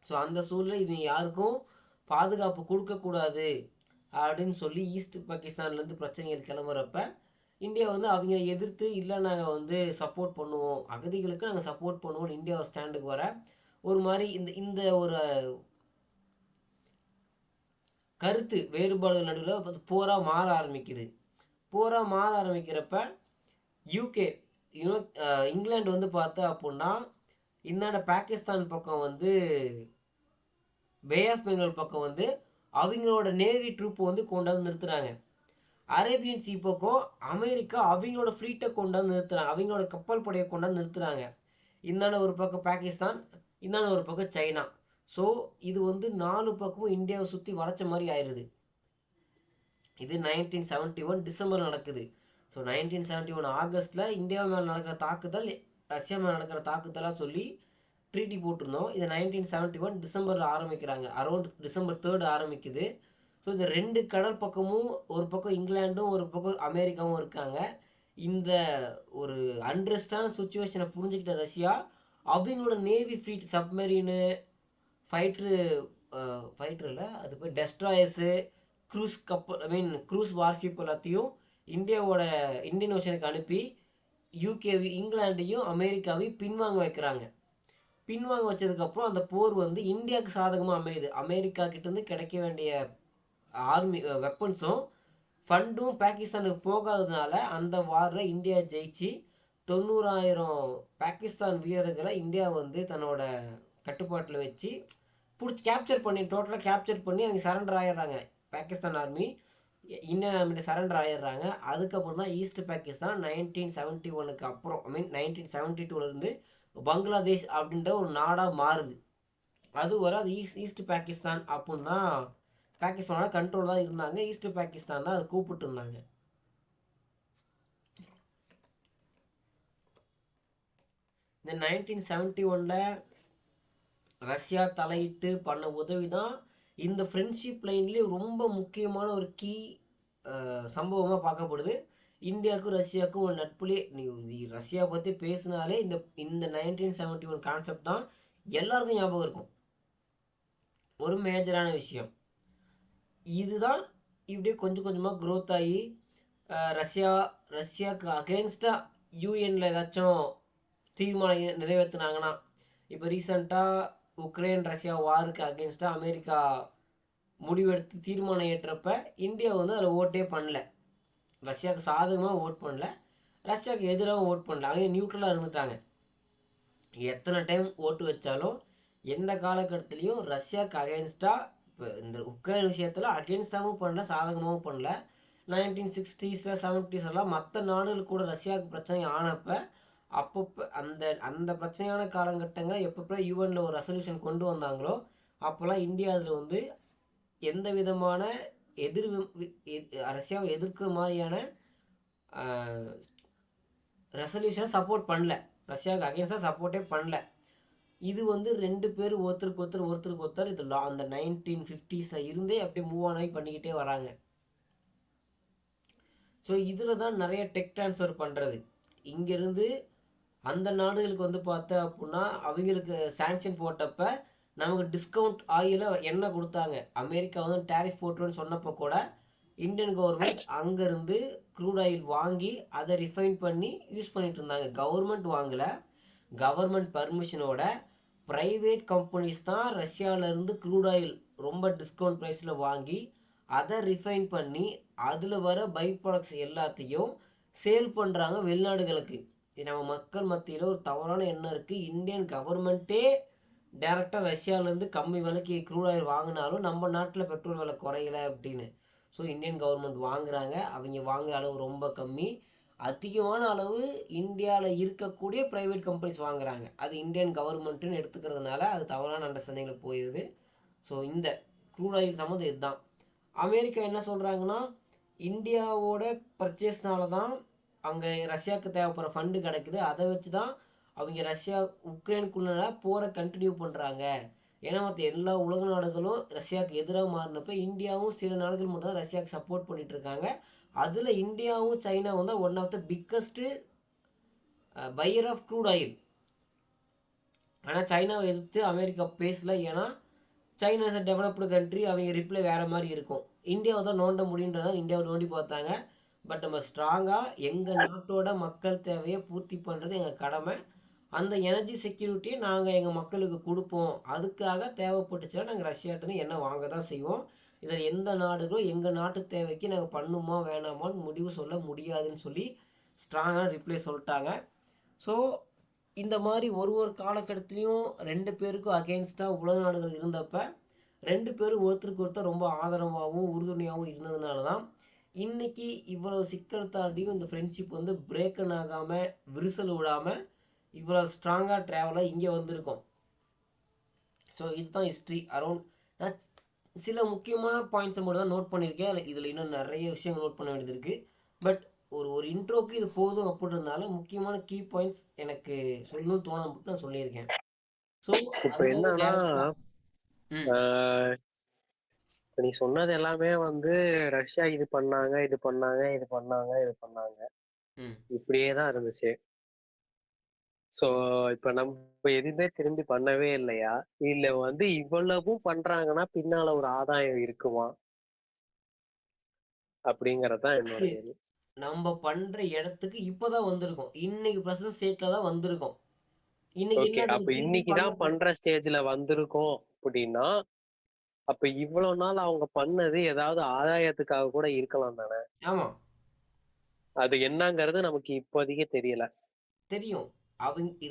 ஸோ அந்த சூழலில் இவங்க யாருக்கும் பாதுகாப்பு கொடுக்கக்கூடாது அப்படின்னு சொல்லி ஈஸ்ட் பாகிஸ்தான்லேருந்து பிரச்சனைகள் கிளம்புறப்ப இந்தியா வந்து அவங்கள எதிர்த்து இல்லை நாங்கள் வந்து சப்போர்ட் பண்ணுவோம், அகதிகளுக்கு நாங்கள் சப்போர்ட் பண்ணுவோம் இந்தியா ஸ்டாண்டுக்கு வர ஒரு மாதிரி இந்த ஒரு கருத்து வேறுபாடுகள் நடுவில் போராக மாற ஆரம்பிக்கிறப்ப யூகே இங்கிலாந்து வந்து பார்த்தா அப்படின்னா இந்தாண்ட பாகிஸ்தான் பக்கம் வந்து பே ஆஃப் பெங்கால் பக்கம் வந்து அவங்களோட நேவி ட்ரூப்பை வந்து கொண்டாந்து நிறுத்துறாங்க. அரேபியன் சீ பக்கம் அமெரிக்கா அவங்களோட ஃப்ளீட்டை கொண்டாந்து நிறுத்துறாங்க, அவங்களோட கப்பல் படையை கொண்டாந்து நிறுத்துறாங்க. இந்தாண்ட ஒரு பக்கம் பாகிஸ்தான், இந்தாண்ட ஒரு பக்கம் சைனா. ஸோ இது வந்து 4 பக்கமும் இந்தியாவை சுற்றி வளைச்ச மாதிரி ஆயிடுது. இது 1971 டிசம்பர் நடக்குது. ஸோ 1971 ஆகஸ்ட்டில் இந்தியா மேலே நடக்கிற தாக்குதல், ரஷ்யா மேலே நடக்கிற தாக்குதலாக சொல்லி ட்ரீட்டி போட்டிருந்தோம். இது 1971 டிசம்பரில் ஆரம்பிக்கிறாங்க, அரௌண்ட் டிசம்பர் 3 ஆரம்பிக்குது. ஸோ இந்த 2 கடல் பக்கமும் ஒரு பக்கம் இங்கிலாண்டும் ஒரு பக்கம் அமெரிக்காவும் இருக்காங்க. இந்த ஒரு அன்ரெஸ்டான சுச்சுவேஷனை புரிஞ்சுக்கிட்ட ரஷ்யா அவங்களோட நேவி ஃப்ளீட் சப்மரீனு ஃபைட்ரு ஃபைட்ரு இல்லை அது போய் டெஸ்ட்ராயர்ஸு க்ரூஸ் கப்பல் ஐ மீன் க்ரூஸ் வார்ஷிப் எல்லாத்தையும் இந்தியன் ஓஷனுக்கு அனுப்பி இங்கிலாண்டையும் அமெரிக்காவையும் பின்வாங்க வைக்கிறாங்க. பின்வாங்க வச்சதுக்கப்புறம் அந்த போர் வந்து இந்தியாவுக்கு சாதகமாக அமையுது. அமெரிக்கா கிட்டேருந்து கிடைக்க வேண்டிய ஆர்மி வெப்பன்ஸும் ஃபண்டும் பாகிஸ்தானுக்கு போகாததுனால அந்த வாரில் இந்தியா ஜெயிச்சு 90,000 பாகிஸ்தான் வீரர்களை இந்தியா வந்து தன்னோட கட்டுப்பாட்டில் வச்சு டோட்டலாக கேப்சர் பண்ணி அவங்க சரண்டர் ஆயிடுறாங்க. பாகிஸ்தான் ஆர்மி இந்தியன் ஆர்மிட்ட சரண்டர் ஆயிடுறாங்க. அதுக்கப்புறம் தான் ஈஸ்ட் பாகிஸ்தான் 1971 அப்புறம் ஐ மீன் 1972 பங்களாதேஷ் அப்படின்ற ஒரு நாடாக மாறுது. அது வரை அது ஈஸ்ட் பாகிஸ்தான் அப்படின்னு தான் பாகிஸ்தானோட கண்ட்ரோல் தான் இருந்தாங்க. ஈஸ்ட் பாகிஸ்தான் தான் அதை கூப்பிட்டு இருந்தாங்க. இந்த 1971 ரஷ்யா தலையிட்டு பண்ண உதவி தான் இந்த ஃப்ரெண்ட்ஷிப் லைன்லேயே ரொம்ப முக்கியமான ஒரு கீ சம்பவமாக பார்க்கப்படுது. இந்தியாவுக்கும் ரஷ்யாவுக்கும் ஒரு நட்புலேயே நீ ரஷ்யா பற்றி பேசினாலே இந்த இந்த 1971 கான்செப்ட் தான் எல்லாருக்கும் ஞாபகம் இருக்கும். ஒரு மேஜரான விஷயம் இதுதான். இப்படியே கொஞ்சம் கொஞ்சமாக க்ரோத் ஆகி ரஷ்யாவுக்கு அகெயின்ஸ்டாக யூஎனில் ஏதாச்சும் தீர்மானம் நிறைவேற்றினாங்கன்னா, இப்போ ரீசண்டாக உக்ரைன் ரஷ்யா வாருக்கு அகெயின்ஸ்டாக அமெரிக்கா முடிவெடுத்து தீர்மானம் ஏற்றப்ப இந்தியா வந்து அதில் ஓட்டே பண்ணல. ரஷ்யாவுக்கு சாதகமாக ஓட் பண்ணல, ரஷ்யாவுக்கு எதிராகவும் ஓட் பண்ணல. அவங்க நியூட்ரலாக இருந்துட்டாங்க. எத்தனை டைம் ஓட்டு வச்சாலும் எந்த காலகட்டத்துலேயும் ரஷ்யாவுக்கு அகெயின்ஸ்டாக இப்போ இந்த உக்ரைன் விஷயத்தில் அகெயின்ஸ்டாகவும் பண்ணல, சாதகமாகவும் பண்ணல. 1960s 70s மற்ற நாடுகள் கூட ரஷ்யாவுக்கு பிரச்சனை ஆனப்போ அப்பப்போ அந்த பிரச்சனையான காலகட்டங்களை எப்பப்போ யூஎனில் ஒரு ரெசல்யூஷன் கொண்டு வந்தாங்களோ அப்போல்லாம் இந்தியா அதில் வந்து எந்த விதமான ரஷ்யாவை எதிர்க்கிற மாதிரியான ரெசல்யூஷனை சப்போர்ட் பண்ணல. ரஷ்யாவுக்கு அகெயின்ஸ்டாக சப்போர்ட்டே பண்ணல. இது வந்து 2 பேர் ஒருத்தருக்கு ஒருத்தர் இது அந்த 1950s இருந்தே அப்படியே மூவ் ஆன் ஆகி பண்ணிக்கிட்டே வராங்க. ஸோ இதில் தான் நிறைய டெக் ட்ரான்ஸ்ஃபர் பண்ணுறது. இங்கேருந்து அந்த நாடுகளுக்கு வந்து பார்த்தா அப்படின்னா அவங்களுக்கு சாங்ஷன் போட்டப்ப நமக்கு டிஸ்கவுண்ட் ஆகியில் எண்ணெய் கொடுத்தாங்க. அமெரிக்கா வந்து டேரிஃப் போட்டுருன்னு சொன்னப்போ கூட இந்தியன் கவர்மெண்ட் அங்கேருந்து க்ரூட் ஆயில் வாங்கி அதை ரிஃபைன் பண்ணி யூஸ் பண்ணிட்டு இருந்தாங்க. கவர்மெண்ட் வாங்கலை, கவர்மெண்ட் பர்மிஷனோட ப்ரைவேட் கம்பெனிஸ் தான் ரஷ்யாவிலேருந்து க்ரூட் ஆயில் ரொம்ப டிஸ்கவுண்ட் ப்ரைஸில் வாங்கி அதை ரிஃபைன் பண்ணி அதில் வர பை ப்ராடக்ட்ஸ் எல்லாத்தையும் சேல் பண்ணுறாங்க வெளிநாடுகளுக்கு. இது நம்ம மக்கள் மத்தியில் ஒரு தவறான எண்ணம் இருக்குது. இந்தியன் கவர்மெண்ட்டே டேரெக்டாக ரஷ்யாவிலேருந்து கம்மி விலைக்கு க்ரூட் ஆயில் வாங்கினாலும் நம்ம நாட்டில் பெட்ரோல் விலை குறையலை அப்படின்னு. ஸோ இந்தியன் கவர்மெண்ட் வாங்குறாங்க. அவங்க வாங்குற அளவு ரொம்ப கம்மி. அதிகமான அளவு இந்தியாவில் இருக்கக்கூடிய ப்ரைவேட் கம்பெனிஸ் வாங்குறாங்க. அது இந்தியன் கவர்மெண்ட்டுன்னு எடுத்துக்கிறதுனால அது தவறான அண்டர்ஸ்டாண்டிங்கில் போயிடுது. ஸோ இந்த க்ரூட் ஆயில் சம்மந்தம் இதுதான். அமெரிக்கா என்ன சொல்கிறாங்கன்னா, இந்தியாவோட பர்ச்சேஸ்னால தான் அங்கே ரஷ்யாவுக்கு தேவைப்படுற ஃபண்டு கிடைக்குது. அதை வச்சு தான் அவங்க உக்ரைனுக்குள்ள போரை கண்டினியூ பண்ணுறாங்க. ஏன்னா மற்ற எல்லா உலக நாடுகளும் ரஷ்யாவுக்கு எதிராக மாறினப்போ இந்தியாவும் சில நாடுகள் மட்டும் தான் ரஷ்யாவுக்கு சப்போர்ட் பண்ணிட்டு இருக்காங்க. அதில் இந்தியாவும் சைனாவும் தான் one of the biggest buyer of crude oil. ஆனால் சைனாவை எதிர்த்து அமெரிக்கா பேசல. ஏன்னா சைனா இஸ் டெவலப்டு கண்ட்ரி, அவங்க ரிப்ளை வேறு மாதிரி இருக்கும். இந்தியாவை தான் நோண்ட முடியுன்றதான் இந்தியாவை நோண்டி பார்த்தாங்க. பட் நம்ம ஸ்ட்ராங்காக எங்கள் நாட்டோட மக்கள் தேவையை பூர்த்தி பண்ணுறது எங்கள் கடமை. அந்த எனர்ஜி செக்யூரிட்டியை நாங்கள் எங்கள் மக்களுக்கு கொடுப்போம். அதுக்காக தேவைப்பட்டுச்சுன்னா நாங்கள் ரஷ்யாட்டேருந்து எண்ணெய் வாங்க தான் செய்வோம். இதில் எந்த நாடுகளும் எங்கள் நாட்டு தேவைக்கு நாங்கள் பண்ணுமா வேணாமான்னு முடிவு சொல்ல முடியாதுன்னு சொல்லி ஸ்ட்ராங்கான ரிப்ளை சொல்லிட்டாங்க. ஸோ இந்த மாதிரி ஒரு காலகட்டத்துலேயும் 2 பேருக்கும் அகெயின்ஸ்டாக உலக நாடுகள் இருந்தப்ப 2 பேரும் ஒருத்தருக்கு ஒருத்தர் ரொம்ப ஆதரவாகவும் உறுதுணையாகவும் இருந்ததுனால தான் இன்றைக்கி இவ்வளோ சிக்கல் தாண்டியும் இந்த ஃப்ரெண்ட்ஷிப் வந்து பிரேக்கன் ஆகாமல் விரிசல் விடாமல் இவ்வளோ ஸ்ட்ராங்காக ட்ராவலாக இங்கே வந்திருக்கோம். ஸோ இதுதான் ஹிஸ்ட்ரி அரௌண்ட். நான் சில முக்கியமான பாயிண்ட்ஸை மட்டும் தான் நோட் பண்ணியிருக்கேன். இதில் இன்னும் நிறைய விஷயங்கள் நோட் பண்ண வேண்டியது இருக்குது. பட் ஒரு இன்ட்ரோக்கு இது போதும் அப்படின்றதுனால முக்கியமான கீ பாயிண்ட்ஸ் எனக்கு சொல்லணும்னு தோணாம மட்டும் நான் சொல்லியிருக்கேன். ஸோ இப்போ என்னன்னா இப்ப நீ சொன்னது எல்லாமே வந்து ரஷ்யா இது பண்ணாங்க இது பண்ணாங்க இது பண்ணாங்க இது பண்ணாங்க ம் இப்படியே தான் இருந்துச்சு. சோ இப்ப நம்ம எதுவுமே திரும்பி பண்ணவே இல்லையா? இல்ல வந்து இவ்வளவும் பண்றாங்கன்னா பின்னால ஒரு ஆதாயம் இருக்குமா அப்படிங்கறதுதான் என்னோட ஃபர்ஸ்ட் கேள்வி. நம்ம பண்ற இடத்துக்கு இப்பதான் வந்திருக்கோம். இன்னைக்கு பிரசன்ட் ஸ்டேட்ல தான் வந்திருக்கோம். இன்னைக்கு ஓகே, என்ன அப்ப அதுக்கு திருப்பி பண்ண இன்னைக்குதான் பண்ற ஸ்டேஜ்ல வந்திருக்கோம் அப்படின்னா, அப்ப இவ்வளவு நாள் அவங்க பண்ணது ஏதாவது ஆதாயத்துக்காக கூட இருக்கலாம் தானே? ஆமா அது என்னங்கிறது நமக்கு இப்போதைக்கு தெரியல. தெரியும்.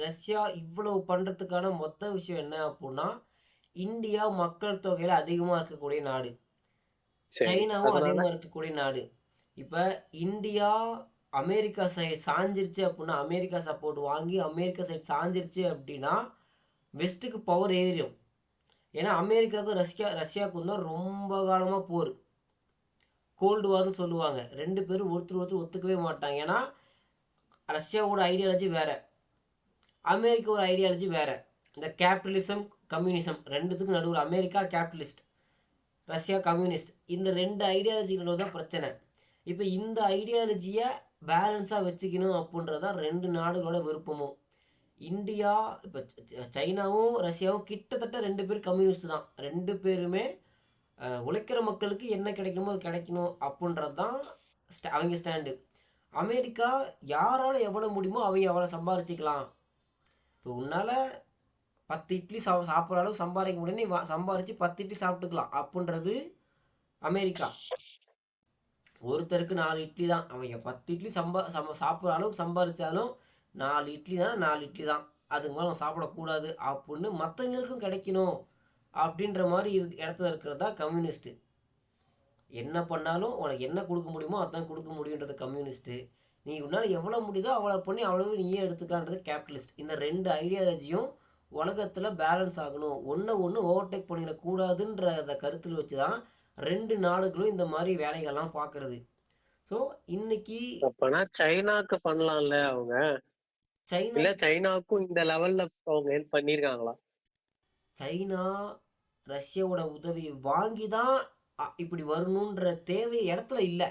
ரஷ்யா இவ்வளவு பண்றதுக்கான மொத்த விஷயம் என்ன அப்புட்னா, இந்தியா மக்கள் தொகையில அதிகமா இருக்கக்கூடிய நாடு. சரி, சைனாவும் அதனால அதிகமா இருக்கக்கூடிய நாடு. இப்ப இந்தியா அமெரிக்கா சைடு சாஞ்சிருச்சு அப்புட்னா, அமெரிக்கா சப்போர்ட் வாங்கி அமெரிக்கா சைடு சாஞ்சிருச்சு அப்டின்னா, வெஸ்ட்டுக்கு பவர் ஏறிரும். ஏன்னா அமெரிக்காவுக்கும் ரஷ்யாவுக்கும் தான் ரொம்ப காலமா போர். கோல்டு வார்ன்னு சொல்லுவாங்க. 2 பேரும் ஒருத்தர் ஒருத்தர் ஒத்துக்கவே மாட்டாங்க. ஏன்னா ரஷ்யாவோட ஐடியாலஜி வேற. அமெரிக்கா ஒரு ஐடியாலஜி வேற. இந்த கேபிட்டலிசம், கம்யூனிசம் 2த்துக்கும் நடுவுல அமெரிக்கா கேபிட்டலிஸ்ட், ரஷ்யா கம்யூனிஸ்ட். இந்த 2 ஐடியாலஜிக்கு நடுவுல தான் பிரச்சனை. இப்ப இந்த ஐடியாலஜிய பேலன்ஸா வச்சுக்கணும் அப்புட்ன்றது தான் 2 நாடுகளோட விருப்பமும். இந்தியா இப்ப சைனாவும், ரஷ்யாவும் கிட்டத்தட்ட 2 பேரும் கம்யூனிஸ்ட் தான். 2 பேருமே உழைக்கிற மக்களுக்கு என்ன கிடைக்கணுமோ அது கிடைக்கணும் அப்புட்ன்றது தான் அவங்க ஸ்டாண்டு. அமெரிக்கா யாரால எவ்வளவு முடியுமோ அவங்க எவ்வளவு சம்பாரிச்சுக்கலாம். இப்போ உன்னால 10 இட்லி சாப்பிட்ற அளவுக்கு சம்பாதிக்க முடியும், நீ சம்பாரிச்சு 10 இட்லி சாப்பிட்டுக்கலாம் அப்புன்றது அமெரிக்கா. ஒருத்தருக்கு 4 இட்லி தான். அவங்க 10 இட்லி சாப்பிட்ற அளவுக்கு சம்பாரிச்சாலும் 4 இட்லி தான் 4 இட்லி தான், அதுக்கு மேலே நம்ம சாப்பிடக்கூடாது அப்படின்னு மற்றவங்களுக்கும் கிடைக்கணும் அப்படின்ற மாதிரி இடத்துல இருக்கிறது தான் கம்யூனிஸ்ட். என்ன பண்ணாலும் உனக்கு என்ன கொடுக்க முடியுமோ அதான் கொடுக்க முடியுன்றது கம்யூனிஸ்ட். நீ உன்னால் எவ்வளோ முடியுதோ அவ்வளோ பண்ணி அவ்வளவு நீயே எடுத்துக்கலான்றது கேபிட்டலிஸ்ட். இந்த 2 ஐடியாலஜியும் உலகத்தில் பேலன்ஸ் ஆகணும், ஒன்று ஓவர்டேக் பண்ணிடக்கூடாதுன்றத கருத்தில் வச்சு தான் 2 நாடுகளும் இந்த மாதிரி வேலைகள்லாம் பார்க்கறது. ஸோ இன்னைக்கு அப்பனா சைனாக்கு பண்ணலாம்ல அவங்க? சைனா இல்ல சைனாக்கும் இந்த லெவல்ல அவங்க ஹெல்ப் பண்ணிருக்காங்களா? சைனா ரஷ்யாவோட உதவி வாங்கி தான் இப்படி வரணுன்ற தேவை இடத்துல இல்லை.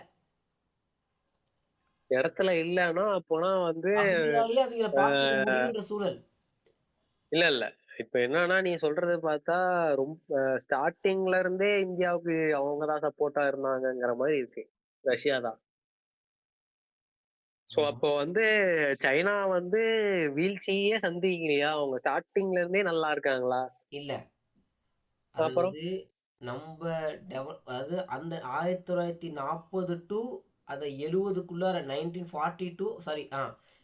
இடத்துல இல்லன்னா அப்போனா வந்து அவங்களாலேயே அவங்கள பார்த்துக்க ஆஹ், முடியுன்ற சூழல். இல்ல இல்ல, இப்ப என்னன்னா நீ சொல்றது பார்த்தா ரொம்ப ஸ்டார்டிங்ல இருந்தே இந்தியாவுக்கு அவங்கதான் சப்போர்ட்டா இருந்தாங்கங்கிற மாதிரி இருக்கு, ரஷ்யா தான். சோ அப்போ வந்து சைனா வந்து வீழ்ச்சியே சந்திக்கலையா? அவங்க ஸ்டார்டிங்ல இருந்தே நல்லா இருக்காங்களா? இல்லை, அப்புறம் அதாவது நம்ம அதாவது அந்த 1940 டு அதை 70க்குள்ளார 1942 சாரி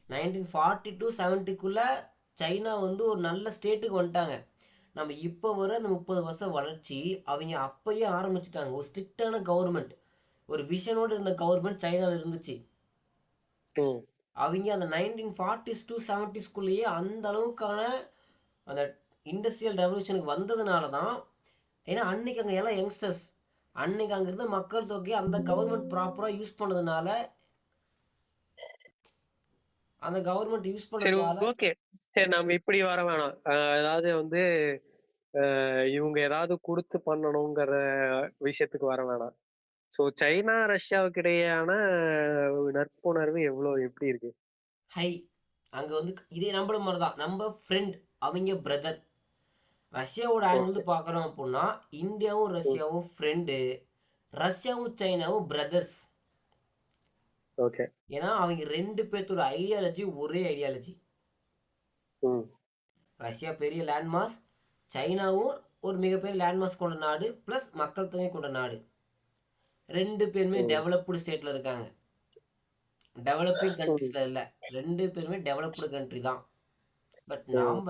1940 டு 70க்குள்ள சைனா வந்து ஒரு நல்ல ஸ்டேட்டுக்கு வந்துட்டாங்க. நம்ம இப்போ வர அந்த 30 வருஷம் வளர்ச்சி அவங்க அப்பயே ஆரம்பிச்சிட்டாங்க. ஒரு ஸ்ட்ரிக்டான கவர்மெண்ட், ஒரு விஷனோடு இருந்த கவர்மெண்ட் சைனாவில் இருந்துச்சு. ம் அவங்க அந்த 1940s டு 70ஸ்குள்ளேயே அந்த அளவுக்கான அந்த இண்டஸ்ட்ரியல் ரெவல்யூஷனுக்கு வந்ததுனால தான். ஏன்னா அன்னைக்கு அங்கே எல்லாம் யங்ஸ்டர்ஸ், அன்னைக்கு அங்கே இருந்த மக்கள் தொகை அந்த கவர்மெண்ட் ப்ராப்பராக யூஸ் பண்ணதுனால, அந்த கவர்மெண்ட் யூஸ் சரி, பண்ணதுனால ஓகே. சரி, நம்ம இப்படி வர வேணாம். அதாவது வந்து இவங்க ஏதாவது கொடுத்து பண்ணணுங்கிற விஷயத்துக்கு வர வேணாம். சோ சைனா ரஷ்யாவுக்கு இடையேயான நட்புணர்வு எவ்வளவு எப்படி இருக்கு? ஹை. அங்கே வந்து இதே நம்மள மாதிரி தான், நம்ம ஃப்ரெண்ட், அவங்க பிரதர். ரஷ்யாவோட ஆங்கிள் ஓகே. இருந்து பார்க்குறோம் அப்படின்னா இந்தியாவும் ம் ரஷ்யாவும் ஃப்ரெண்டு, ரஷ்யாவும் சைனாவும் பிரதர்ஸ். ஓகே. ஏன்னா அவங்க 2 பேர்த்தோட ஐடியாலஜி ஒரே ஐடியாலஜி. ம் ரஷ்யா பெரிய லேண்ட்மாஸ், சைனாவும் ஒரு மிகப்பெரிய லேண்ட்மாஸ் கொண்ட நாடு ப்ளஸ் மக்கள் தொகை கொண்ட நாடு. 2 பேருமே ம் டெவலப்டு ஸ்டேட்டில் இருக்காங்க, டெவலப்பிங் ம் கண்ட்ரீஸில் இல்லை. 2 பேருமே டெவலப்டு கண்ட்ரி தான். பட் ம் நாம்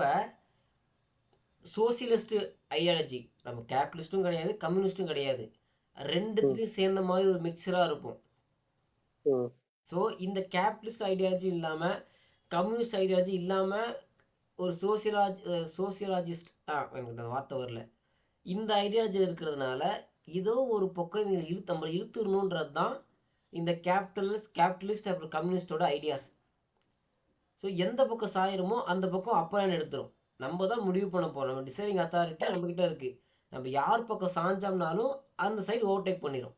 சோசியலிஸ்ட் ஐடியாலஜி, நம்ம கேபிட்டலிஸ்ட்டும் கிடையாது கம்யூனிஸ்ட்டும் கிடையாது, ம் ரெண்டுத்துலேயும் சேர்ந்த மாதிரி ஒரு மிக்சராக இருக்கும். ம் ஸோ இந்த கேபிட்டலிஸ்ட் ஐடியாலஜி இல்லாமல், கம்யூனிஸ்ட் ஐடியாலஜி இல்லாமல், ஒரு சோசியலாஜிஸ்ட் எனக்கு அந்த வார்த்தை வரல, இந்த ஐடியாலஜி இருக்கிறதுனால ஏதோ ஒரு பக்கம் இவங்க நம்மளை இழுத்துடணுன்றது தான் இந்த கேபிட்டலிஸ்ட் அப்புறம் கம்யூனிஸ்டோட ஐடியாஸ். ஸோ எந்த பக்கம் சாயிரமோ அந்த பக்கம் அப்புறம் எடுத்துரும். நம்ம தான் முடிவு பண்ண போகிறோம், நம்ம டிசைடிங் அத்தாரிட்டி நம்மக்கிட்ட இருக்குது. நம்ம யார் பக்கம் சாஞ்சோம்னாலும் அந்த சைடு ஓவர்டேக் பண்ணிடும்.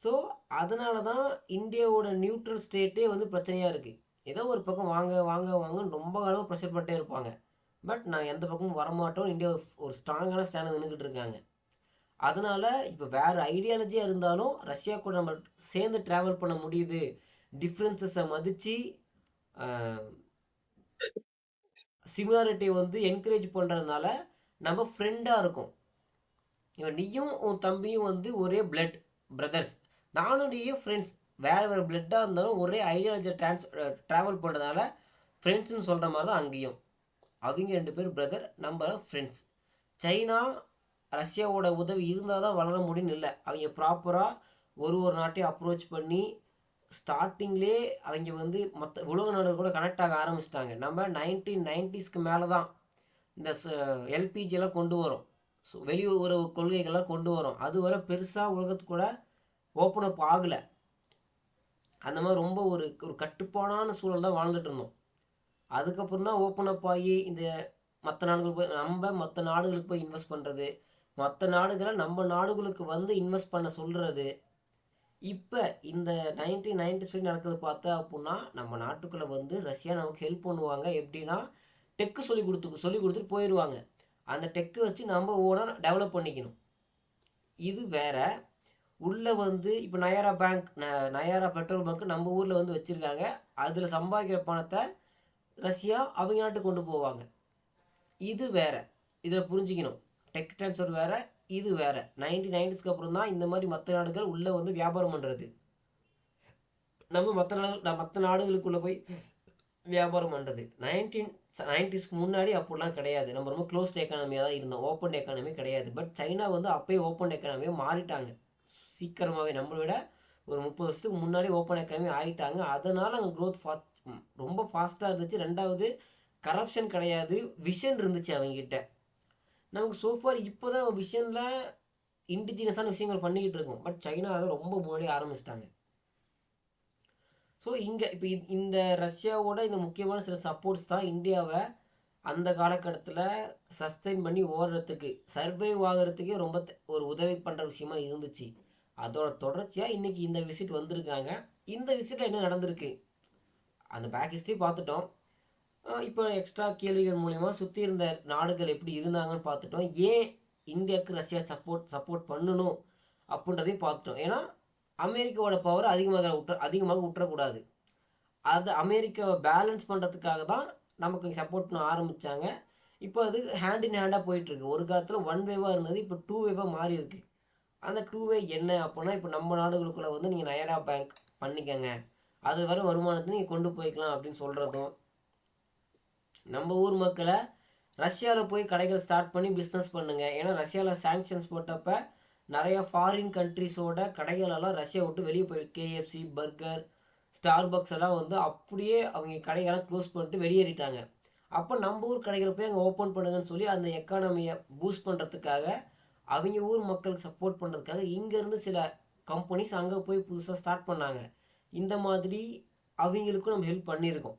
ஸோ அதனால தான் இந்தியாவோட நியூட்ரல் ஸ்டேட்டே வந்து பிரச்சனையாக இருக்குது. ஏதோ ஒரு பக்கம் வாங்க வாங்க வாங்கன்னு ரொம்ப காலமாக ப்ரெஷர் பண்ணிட்டே இருப்பாங்க. பட் நாங்கள் எந்த பக்கமும் வரமாட்டோம். இந்தியா ஒரு ஸ்ட்ராங்கான ஸ்டாண்ட் நின்றுக்கிட்டு இருக்காங்க. அதனால இப்போ வேறு ஐடியாலஜியாக இருந்தாலும் ரஷ்யா கூட நம்ம சேர்ந்து ட்ராவல் பண்ண முடியுது, டிஃப்ரென்சஸை மதித்து சிமிலாரிட்டி வந்து என்கரேஜ் பண்ணுறதுனால நம்ம ஃப்ரெண்டாக இருக்கும். இவன் நீயும் உன் தம்பியும் வந்து ஒரே பிளட் பிரதர்ஸ், நானும் நீயும் ஃப்ரெண்ட்ஸ். வேறு வேறு பிளட்டாக இருந்தாலும் ஒரே ஐடியாலஜியை ட்ராவல் பண்ணுறதுனால ஃப்ரெண்ட்ஸ்னு சொல்கிற மாதிரி தான் அங்கேயும். அவங்க 2 பேர் பிரதர், நம்ம ஃப்ரெண்ட்ஸ். சைனா ரஷ்யாவோட உதவி இருந்தால் தான் வளர முடியும்னு இல்லை. அவங்க ப்ராப்பராக ஒரு நாட்டையும் அப்ரோச் பண்ணி ஸ்டார்டிங்லேயே அவங்க வந்து மற்ற உலக நாடுகள் கூட கனெக்ட் ஆக ஆரம்பிச்சிட்டாங்க. நம்ம 1990ஸ்க்கு மேலே தான் இந்த எல்பிஜியெல்லாம் கொண்டு வரோம், வெளியுறவு கொள்கைகள்லாம் கொண்டு வரோம். அது வரை பெருசாக உலகத்து கூட ஓப்பன் அப் ஆகலை. அந்த மாதிரி ரொம்ப ஒரு கட்டுப்பாடான சூழல் தான் வாழ்ந்துட்டு இருந்தோம். அதுக்கப்புறம் தான் ஓப்பன் அப் ஆகி இந்த மற்ற நாடுகளுக்கு போய் மற்ற நாடுகளுக்கு போய் இன்வெஸ்ட் பண்ணுறது, மற்ற நாடுகளை நம்ம நாடுகளுக்கு வந்து இன்வெஸ்ட் பண்ண சொல்கிறது. இப்போ இந்த 1990s நடக்கிறது பார்த்தா அப்படின்னா நம்ம நாட்டுக்குள்ளே வந்து ரஷ்யா நமக்கு ஹெல்ப் பண்ணுவாங்க. எப்படின்னா டெக்கு சொல்லி கொடுத்துட்டு போயிடுவாங்க. அந்த டெக்கு வச்சு நம்ம ஓனாக டெவலப் பண்ணிக்கணும். இது வேற. உள்ளே வந்து இப்போ நயாரா பெட்ரோல் பங்க் நம்ம ஊரில் வந்து வச்சுருக்காங்க. அதில் சம்பாதிக்கிற பணத்தை ரஷ்யா அவங்க நாட்டுக்கு கொண்டு போவாங்க. இது வேற. இதில் புரிஞ்சுக்கணும், டெக் ட்ரான்ஸ்ஃபர் வேற, இது வேற. 1990ஸ்க்கு அப்புறம் தான் இந்த மாதிரி மற்ற நாடுகள் உள்ளே வந்து வியாபாரம் பண்ணுறது. நம்ம மற்ற நாடுகளுக்குள்ளே போய் வியாபாரம் பண்ணுறது 1990ஸ்க்கு முன்னாடி அப்படிலாம் கிடையாது. நம்ம ரொம்ப க்ளோஸ்ட் எக்கானமியாக தான் இருந்தோம், ஓப்பன் எக்கானமி கிடையாது. பட் சைனா வந்து அப்போயே ஓப்பன் எக்கானமியாக மாறிட்டாங்க சீக்கிரமாகவே. நம்மளை விட ஒரு 30 வருஷத்துக்கு முன்னாடி ஓப்பன் எக்கானமி ஆகிட்டாங்க. அதனால் அங்கே க்ரோத் ரொம்ப ஃபாஸ்ட்டாக இருந்துச்சு. ரெண்டாவது கரப்ஷன் கிடையாது, விஷன் இருந்துச்சு அவங்ககிட்ட. நமக்கு சோஃபார் இப்போ தான் விஷனில் இண்டிஜினஸான விஷயங்கள் பண்ணிக்கிட்டு இருக்கோம். பட் சைனா அதை ரொம்ப முன்னாடி ஆரம்பிச்சிட்டாங்க. ஸோ இங்கே இப்போ இந்த ரஷ்யாவோட இந்த முக்கியமான சில சப்போர்ட்ஸ் தான் இந்தியாவை அந்த காலகட்டத்தில் சஸ்டெயின் பண்ணி ஓடுறதுக்கு, சர்வைவ் ஆகிறதுக்கே ரொம்ப ஒரு உதவி பண்ணுற விஷயமா இருந்துச்சு. அதோட தொடர்ச்சியாக இன்றைக்கி இந்த விசிட் வந்திருக்காங்க. இந்த விசிட்டில் என்ன நடந்திருக்கு, அந்த பேக் ஹிஸ்ட்ரி பார்த்துட்டோம். இப்போ எக்ஸ்ட்ரா கேள்விகள் மூலயமா சுற்றி இருந்த நாடுகள் எப்படி இருந்தாங்கன்னு பார்த்துட்டோம். ஏன் இந்தியாவுக்கு ரஷ்யா சப்போர்ட் பண்ணணும் அப்படின்றதையும் பார்த்துட்டோம். ஏன்னா அமெரிக்காவோட பவர் அதிகமாக விட்டுறக்கூடாது. அது அமெரிக்காவை பேலன்ஸ் பண்ணுறதுக்காக தான் நமக்கு சப்போர்ட் பண்ண ஆரம்பித்தாங்க. இப்போ அது ஹேண்ட் இன் ஹேண்டாக போயிட்டுருக்கு. ஒரு காலத்தில் 1 வேவாக இருந்தது, இப்போ 2 வேவாக மாறி இருக்கு. அந்த 2 வே என்ன அப்படின்னா, இப்போ நம்ம நாடுகளுக்குள்ளே வந்து நீங்கள் நயரா பேங்க் பண்ணிக்கங்க, அது வர வருமானத்தை நீங்கள் கொண்டு போய்க்கலாம் அப்படின்னு சொல்கிறதும், நம்ம ஊர் மக்களை ரஷ்யாவில் போய் கடைகள் ஸ்டார்ட் பண்ணி பிஸ்னஸ் பண்ணுங்க. ஏன்னா ரஷ்யாவில் சாங்ஷன்ஸ் போட்டப்போ நிறையா ஃபாரின் கண்ட்ரிஸோட கடைகளெல்லாம் ரஷ்யா விட்டு வெளியே போய் கேஎஃப்சி, பர்கர், ஸ்டார்பக்ஸ் எல்லாம் வந்து அப்படியே அவங்க கடைகள்லாம் க்ளோஸ் பண்ணிட்டு வெளியேறிட்டாங்க. அப்போ நம்ம ஊர் கடைகளை போய் அங்கே ஓப்பன் பண்ணுங்கன்னு சொல்லி அந்த எக்கானமியை பூஸ்ட் பண்ணுறதுக்காக, அவங்க ஊர் மக்களுக்கு சப்போர்ட் பண்ணுறதுக்காக இங்கேருந்து சில கம்பெனிஸ் அங்கே போய் புதுசாக ஸ்டார்ட் பண்ணாங்க. இந்த மாதிரி அவங்களுக்கும் நம்ம ஹெல்ப் பண்ணியிருக்கோம்.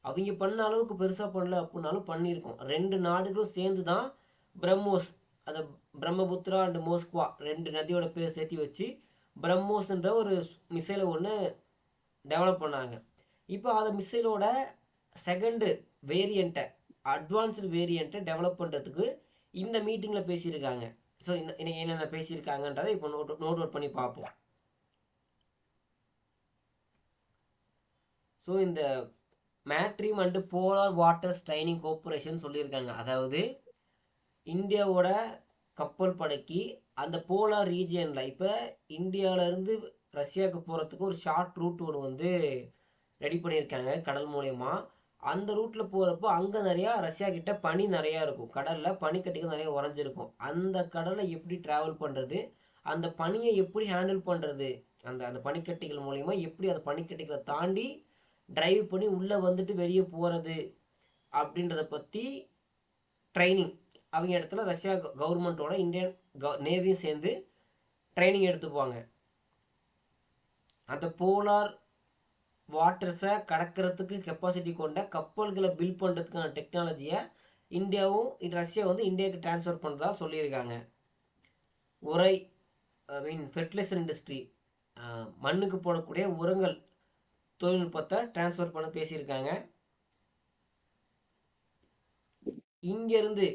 அவங்க பண்ண அளவுக்கு பெருசாக பண்ணல அப்படின்னாலும் பண்ணியிருக்கோம். 2 நாடுகளும் சேர்ந்து தான் பிரம்மோஸ், அந்த பிரம்மபுத்திரா அண்ட் மோஸ்குவா 2 நதியோட பேர் சேர்த்து வச்சு பிரம்மோஸ்ன்ற ஒரு மிசைலை ஒன்று டெவலப் பண்ணாங்க. இப்போ அந்த மிசைலோட செகண்டு வேரியண்ட்டை, அட்வான்ஸ்டு வேரியண்ட்டை டெவலப் பண்ணுறதுக்கு இந்த மீட்டிங்கில் பேசியிருக்காங்க. ஸோ என்னென்ன பேசியிருக்காங்கன்றதை இப்போ நோட் அவுட் பண்ணி பார்ப்போம். ஸோ இந்த maritime and polar waters training cooperation சொல்லியிருக்காங்க. அதாவது இந்தியாவோட கப்பல் படைக்கு அந்த போலார் ரீஜியனில், இப்போ இந்தியாவிலேருந்து ரஷ்யாவுக்கு போகிறதுக்கு ஒரு ஷார்ட் ரூட் ஒன்று வந்து ரெடி பண்ணியிருக்காங்க கடல் மூலயமா. அந்த ரூட்டில் போகிறப்போ அங்கே நிறையா ரஷ்யா கிட்ட பனி நிறையா இருக்கும், கடலில் பனிக்கட்டிகள் நிறைய உறைஞ்சிருக்கும். அந்த கடலை எப்படி ட்ராவல் பண்ணுறது, அந்த பனியை எப்படி ஹேண்டில் பண்ணுறது, அந்த பனிக்கட்டிகள் மூலயமா எப்படி அந்த பனிக்கட்டிகளை தாண்டி டிரைவ் பண்ணி உள்ளே வந்துட்டு வெளியே போகிறது அப்படின்றத பற்றி ட்ரைனிங் அவங்க இடத்துல ரஷ்யா கவர்மெண்ட்டோட இந்தியன் நேவியும் சேர்ந்து ட்ரைனிங் எடுத்துப்பாங்க. அந்த போலார் வாட்டர்ஸை கடக்கிறதுக்கு கெப்பாசிட்டி கொண்ட கப்பல்களை பில்ட் பண்ணுறதுக்கான டெக்னாலஜியை ரஷ்யா வந்து இந்தியாவுக்கு ட்ரான்ஸ்ஃபர் பண்ணுறதா சொல்லியிருக்காங்க. உரை ஃபெர்டிலைசர் இண்டஸ்ட்ரி, மண்ணுக்கு போடக்கூடிய உரங்கள் தொழில்நுட்பத்தை ட்ரான்ஸ்ஃபர் பண்ண பேசியிருக்காங்க. இங்கேருந்து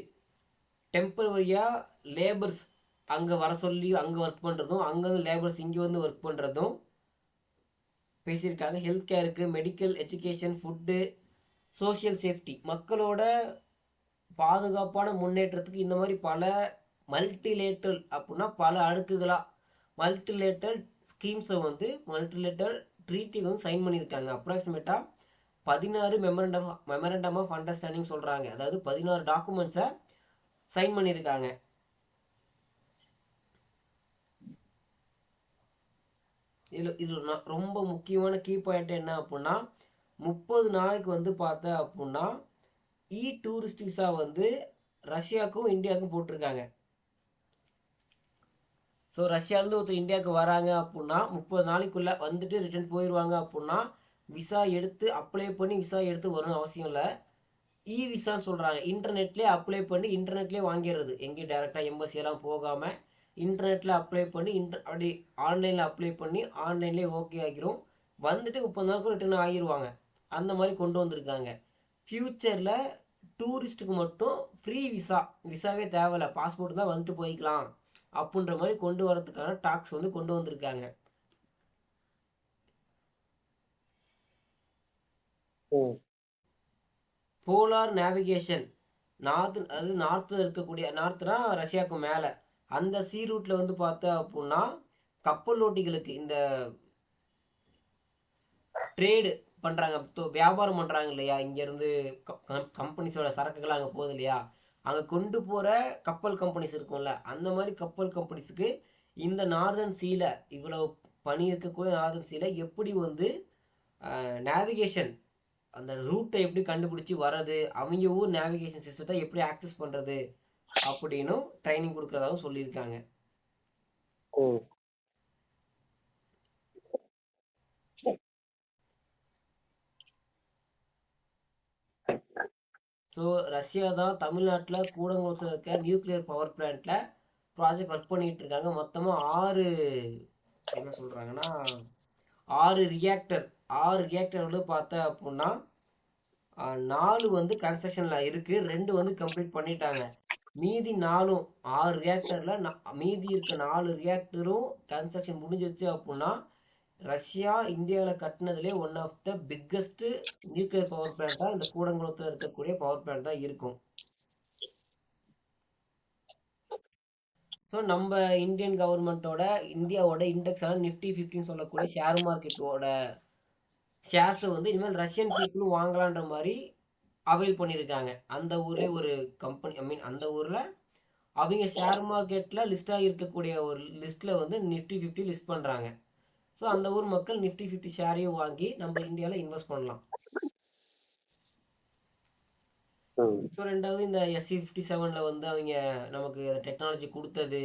டெம்பரவரியாக லேபர்ஸ் அங்கே வர சொல்லி அங்கே ஒர்க் பண்ணுறதும், அங்கேருந்து லேபர்ஸ் இங்கே வந்து ஒர்க் பண்ணுறதும் பேசியிருக்காங்க. ஹெல்த் கேருக்கு, medical, education, food, social safety, மக்களோட பாதுகாப்பான முன்னேற்றத்துக்கு இந்த மாதிரி பல மல்டிலேட்ரல் அப்படின்னா பல அடுக்குகளாக மல்டிலேட்ரல் ஸ்கீம்ஸை வந்து மல்டிலேட்ரல் ட்ரீட்டி வந்து சைன் பண்ணியிருக்காங்க. அப்ராக்சிமேட்டாக 16 மெமரண்டம் ஆஃப் அண்டர்ஸ்டாண்டிங் சொல்கிறாங்க. அதாவது 16 டாக்குமெண்ட்ஸை சைன் பண்ணியிருக்காங்க. இதில் ரொம்ப முக்கியமான கீ பாயிண்ட் என்ன அப்படின்னா 30 நாளைக்கு வந்து பார்த்தா அப்படின்னா டூரிஸ்ட் விசா வந்து ரஷ்யாவுக்கும் இந்தியாவுக்கும் போட்டிருக்காங்க. ஸோ ரஷ்யாவிலேருந்து ஒருத்தர் இந்தியாவுக்கு வராங்க அப்படின்னா 30 நாளைக்குள்ளே வந்துட்டு ரிட்டர்ன் போயிடுவாங்க அப்படின்னா விசா எடுத்து அப்ளை பண்ணி விசா எடுத்து வரணும் அவசியம் இல்லை. விசான்னு சொல்கிறாங்க. இன்டர்நெட்லேயே அப்ளை பண்ணி இன்டர்நெட்லேயே வாங்கிடுறது. எங்கேயும் டேரெக்டாக எம்பசியெல்லாம் போகாமல் இன்டர்நெட்டில் அப்ளை பண்ணி அப்படி ஆன்லைனில் அப்ளை பண்ணி ஆன்லைன்லேயே ஓகே ஆகிரும். வந்துட்டு 30 நாளுக்கு ரிட்டர்ன் ஆகிடுவாங்க. அந்த மாதிரி கொண்டு வந்திருக்காங்க. ஃப்யூச்சரில் டூரிஸ்ட்டுக்கு மட்டும் ஃப்ரீ விசாவே தேவையில்லை, பாஸ்போர்ட் தான் வந்துட்டு போய்க்கலாம் அப்படின்ற மாதிரி கொண்டு வரதுக்கான டாக்ஸ் வந்து கொண்டு வந்திருக்காங்க. போலார் நேவிகேஷன் நார்த்தில் இருக்கக்கூடிய நார்த்னா ரஷ்யாவுக்கு மேலே அந்த சீ ரூட்டில் வந்து பார்த்தா அப்படின்னா கப்பல் ஓட்டிகளுக்கு இந்த ட்ரேடு பண்ணுறாங்க, வியாபாரம் பண்ணுறாங்க இல்லையா, இங்கேருந்து கம்பெனிஸோட சரக்குகள் அங்கே போகுது இல்லையா, அங்கே கொண்டு போகிற கப்பல் கம்பெனிஸ் இருக்கும்ல, அந்த மாதிரி கப்பல் கம்பெனிஸுக்கு இந்த நார்தன் சீல இவ்வளவு பனி இருக்கக்கூடிய நார்தன் சீல எப்படி வந்து நேவிகேஷன் அந்த ரூட்டை எப்படி கண்டுபிடிச்சி வர்றது, அவங்க ஊர் நேவிகேஷன் சிஸ்டத்தை எப்படி ஆக்சஸ் பண்ணுறது அப்படின்னு ட்ரைனிங் கொடுக்குறதாகவும் சொல்லியிருக்காங்க. ஸோ ரஷ்யா தான் தமிழ்நாட்டில் கூடங்குளத்தில் இருக்க நியூக்ளியர் பவர் பிளான்ட்டில் ப்ராஜெக்ட் ஒர்க் பண்ணிகிட்டு இருக்காங்க. மொத்தமாக 6 என்ன சொல்கிறாங்கன்னா 6 ரியாக்டர் வந்து பார்த்தா அப்படின்னா 4 வந்து கன்ஸ்ட்ரக்ஷனில் இருக்குது, 2 வந்து கம்ப்ளீட் பண்ணிட்டாங்க. மீதி 6 ரியாக்டரில் மீதி இருக்க 4 ரியாக்டரும் கன்ஸ்ட்ரக்ஷன் முடிஞ்சிருச்சு அப்படின்னா ரஷ்யா இந்தியாவில் கட்டினதுலே one of the biggest nuclear power பிளான்ட்டாக இந்த கூடங்குளத்தில் இருக்கக்கூடிய பவர் பிளான்ட் தான் இருக்கும். ஸோ நம்ம இந்தியன் கவர்மெண்ட்டோட இந்தியாவோட இண்டெக்ஸான நிஃப்டி 50 சொல்லக்கூடிய ஷேர் மார்க்கெட்டோட ஷேர்ஸை வந்து இனிமேல் ரஷ்யன் பீப்புளும் வாங்கலான்ற மாதிரி அவைல் பண்ணியிருக்காங்க. அந்த ஊர்லேயே ஒரு கம்பெனி அந்த ஊரில் அவங்க ஷேர் மார்க்கெட்டில் லிஸ்டாக இருக்கக்கூடிய ஒரு லிஸ்ட்டில் வந்து நிஃப்டி 50 லிஸ்ட் பண்ணுறாங்க. ஸோ அந்த ஊர் மக்கள் நிஃப்டி 50 ஷேரையும் வாங்கி நம்ம இந்தியாவில் இன்வெஸ்ட் பண்ணலாம். ஸோ ரெண்டாவது இந்த SC 57 வந்து அவங்க நமக்கு டெக்னாலஜி கொடுத்தது,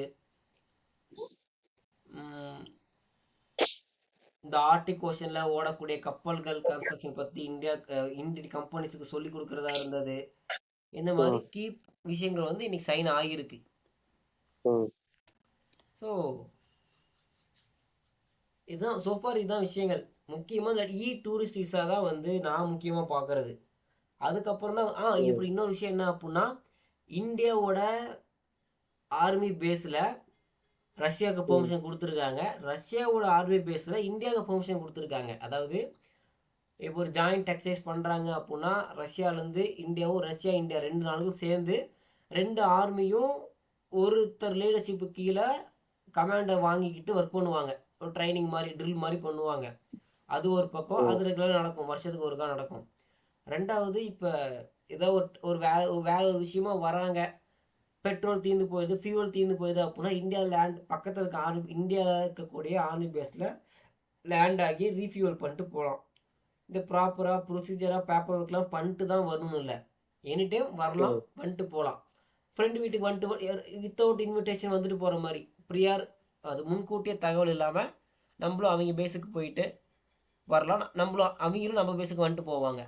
இந்த ஆர்டிக் ஓஷனில் ஓடக்கூடிய கப்பல்கள் கன்ஸ்ட்ரக்ஷன் பற்றி இந்தியன் கம்பெனிஸுக்கு சொல்லி கொடுக்குறதா இருந்தது. இந்த மாதிரி கீ விஷயங்கள் வந்து இன்னைக்கு சைன் ஆகியிருக்கு. ஸோ இதுதான் சோஃபார் இதுதான் விஷயங்கள். முக்கியமாக இந்த டூரிஸ்ட் விசா தான் வந்து நான் முக்கியமாக பார்க்குறது. அதுக்கப்புறம் தான் இப்படி இன்னொரு விஷயம் என்ன அப்படின்னா இந்தியாவோட ஆர்மி பேஸில் ரஷ்யாவுக்கு பெர்மிஷன் கொடுத்துருக்காங்க, ரஷ்யாவோட ஆர்மி பேஸில் இந்தியாவுக்கு பெர்மிஷன் கொடுத்துருக்காங்க. அதாவது இப்போ ஒரு ஜாயிண்ட் எக்ஸசைஸ் பண்ணுறாங்க அப்படின்னா ரஷ்யாவிலேருந்து இந்தியாவும் ரஷ்யா இந்தியா 2 நாளுக்கும் சேர்ந்து 2 ஆர்மியும் ஒருத்தர் லீடர்ஷிப்பு கீழே கமாண்டை வாங்கிக்கிட்டு ஒர்க் பண்ணுவாங்க. ஒரு ட்ரைனிங் மாதிரி ட்ரில் மாதிரி பண்ணுவாங்க. அது ஒரு பக்கம், அது ரெகுலராக நடக்கும், வருஷத்துக்கு ஒருக்கா நடக்கும். ரெண்டாவது இப்போ ஏதோ ஒரு வேலை ஒரு விஷயமா வராங்க, பெட்ரோல் தீர்ந்து போயிடுது, ஃபியூவல் தீர்ந்து போயிடுது அப்படின்னா இந்தியா பக்கத்தில் இருக்க இந்தியாவில் இருக்கக்கூடிய ஆர்மி பேஸில் லேண்ட் ஆகி ரீஃபியூவல் பண்ணிட்டு போகலாம். இந்த ப்ராப்பராக ப்ரொசீஜராக பேப்பர் ஒர்க்லாம் பண்ணிட்டு தான் வரணும் இல்லை, எனி டைம் வரலாம், பண்ணிட்டு போகலாம். ஃப்ரெண்டு வீட்டுக்கு வந்துட்டு வித்தவுட் இன்விடேஷன் வந்துட்டு போகிற மாதிரி ப்ரியார், அது முன்கூட்டியே தகவல் இல்லாமல் நம்மளும் அவங்க பேஸுக்கு போயிட்டு வரலாம், அவங்களும் நம்ம பேஸுக்கு வந்துட்டு போவாங்க.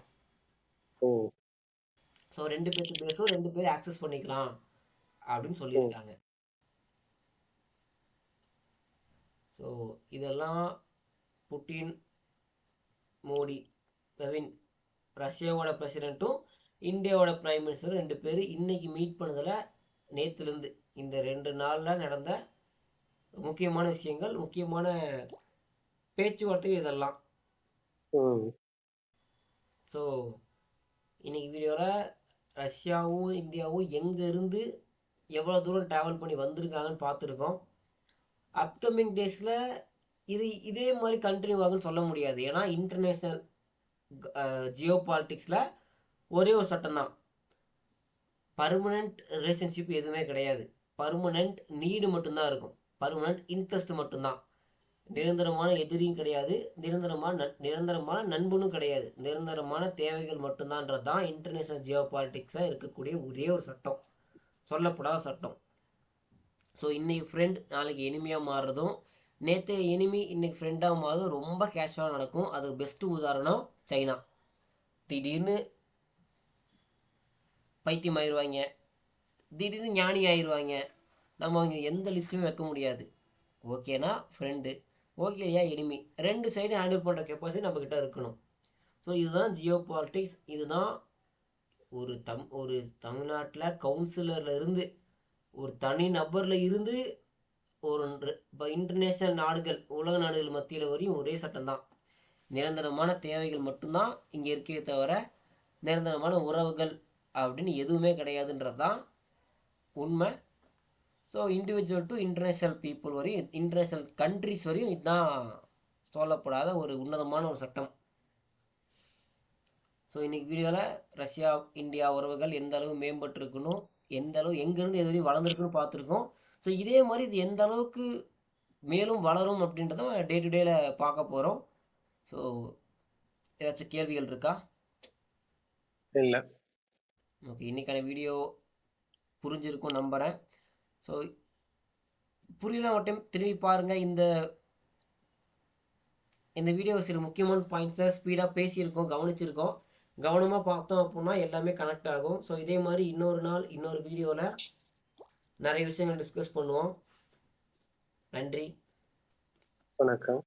ஸோ 2 பேர்த்து பேஸும் 2 பேரும் ஆக்சஸ் பண்ணிக்கலாம் அப்படின்னு சொல்லியிருக்காங்க. ஸோ இதெல்லாம் புட்டின், மோடி, ரஷ்யாவோட பிரசிடென்ட்டும் இந்தியாவோட பிரைம் மினிஸ்டரும் 2 பேரும் இன்னைக்கு மீட் பண்ணதில் நேற்றுலேருந்து இந்த 2 நாளில் நடந்த முக்கியமான விஷயங்கள், முக்கியமான பேச்சுவார்த்தை இதெல்லாம். ஸோ இன்னைக்கு வீடியோவில் ரஷ்யாவும் இந்தியாவும் எங்கே இருந்து எவ்வளோ தூரம் ட்ராவல் பண்ணி வந்திருக்காங்கன்னு பார்த்துருக்கோம். அப்கமிங் டேஸில் இதே மாதிரி கண்டினியூ ஆகுன்னு சொல்ல முடியாது. ஏன்னா இன்டர்நேஷ்னல் ஜியோ பாலிட்டிக்ஸில் ஒரே ஒரு சட்டம் தான், பர்மனெண்ட் ரிலேஷன்ஷிப் எதுவுமே கிடையாது. பர்மனெண்ட் நீடு மட்டும்தான் இருக்கும், பர்மனெண்ட் இன்ட்ரெஸ்ட் மட்டும்தான். நிரந்தரமான எதிரியும் கிடையாது, நிரந்தரமான நண்பனும் கிடையாது. நிரந்தரமான தேவைகள் மட்டும்தான்றது தான் இன்டர்நேஷ்னல் ஜியோ பாலிட்டிக்ஸில் இருக்கக்கூடிய ஒரே ஒரு சட்டம், சொல்லப்படாத சட்டம். ஸோ இன்றைக்கி ஃப்ரெண்ட் நாளைக்கு எனிமியாக மாறுறதும், நேற்று எனிமி இன்னைக்கு ஃப்ரெண்டாக மாறுறதும் ரொம்ப கேஷுவலாக நடக்கும். அதுக்கு பெஸ்ட்டு உதாரணம் சைனா. திடீர்னு பைத்தியம் ஆயிடுவாங்க, திடீர்னு ஞானி ஆயிடுவாங்க. நம்ம அவங்க எந்த லிஸ்ட்டுமே வைக்க முடியாது. ஓகேனா ஃப்ரெண்டு, ஓகேயா எனிமி, 2 சைடும் ஹேண்டில் பண்ணுற கெப்பாசிட்டி நம்மக்கிட்ட இருக்கணும். ஸோ இதுதான் ஜியோ பாலிட்டிக்ஸ். இதுதான் ஒரு தமிழ்நாட்டில் கவுன்சிலரில் இருந்து, ஒரு தனி நபரில் இருந்து, ஒரு இப்போ இன்டர்நேஷ்னல் நாடுகள், உலக நாடுகள் மத்தியில் வரையும் ஒரே சட்டம் தான். நிரந்தரமான தேவைகள் மட்டும்தான் இங்கே இருக்கே தவிர நிரந்தரமான உறவுகள் அப்படின்னு எதுவுமே கிடையாதுன்றது தான் உண்மை. So individual to international people வரையும், இன்டர்நேஷ்னல் கண்ட்ரிஸ் வரையும் இதுதான் சொல்லப்படாத ஒரு உன்னதமான ஒரு சட்டம். ஸோ இன்றைக்கி வீடியோவில் ரஷ்யா இந்தியா உறவுகள் எந்த அளவு மேம்பட்டுருக்கணும், எந்த அளவு எங்கேருந்து எது வரையும் வளர்ந்துருக்குன்னு பார்த்துருக்கோம். ஸோ இதே மாதிரி இது எந்த அளவுக்கு மேலும் வளரும் அப்படின்றத டே டு டேல பார்க்க போகிறோம். ஸோ ஏதாச்சும் கேள்விகள் இருக்கா? இல்லை. ஓகே, இன்றைக்கான வீடியோ புரிஞ்சிருக்கும் நம்புகிறேன். ஸோ புரியல ஒரு டைம் திரும்பி பாருங்கள். இந்த வீடியோ சில முக்கியமான பாயிண்ட்ஸை ஸ்பீடாக பேசியிருக்கோம், கவனிச்சிருக்கோம். கவனமாக பார்த்தோம் அப்படின்னா எல்லாமே கனெக்ட் ஆகும். ஸோ இதே மாதிரி இன்னொரு நாள் இன்னொரு வீடியோவில் நிறைய விஷயங்கள் டிஸ்கஸ் பண்ணுவோம். நன்றி, வணக்கம்.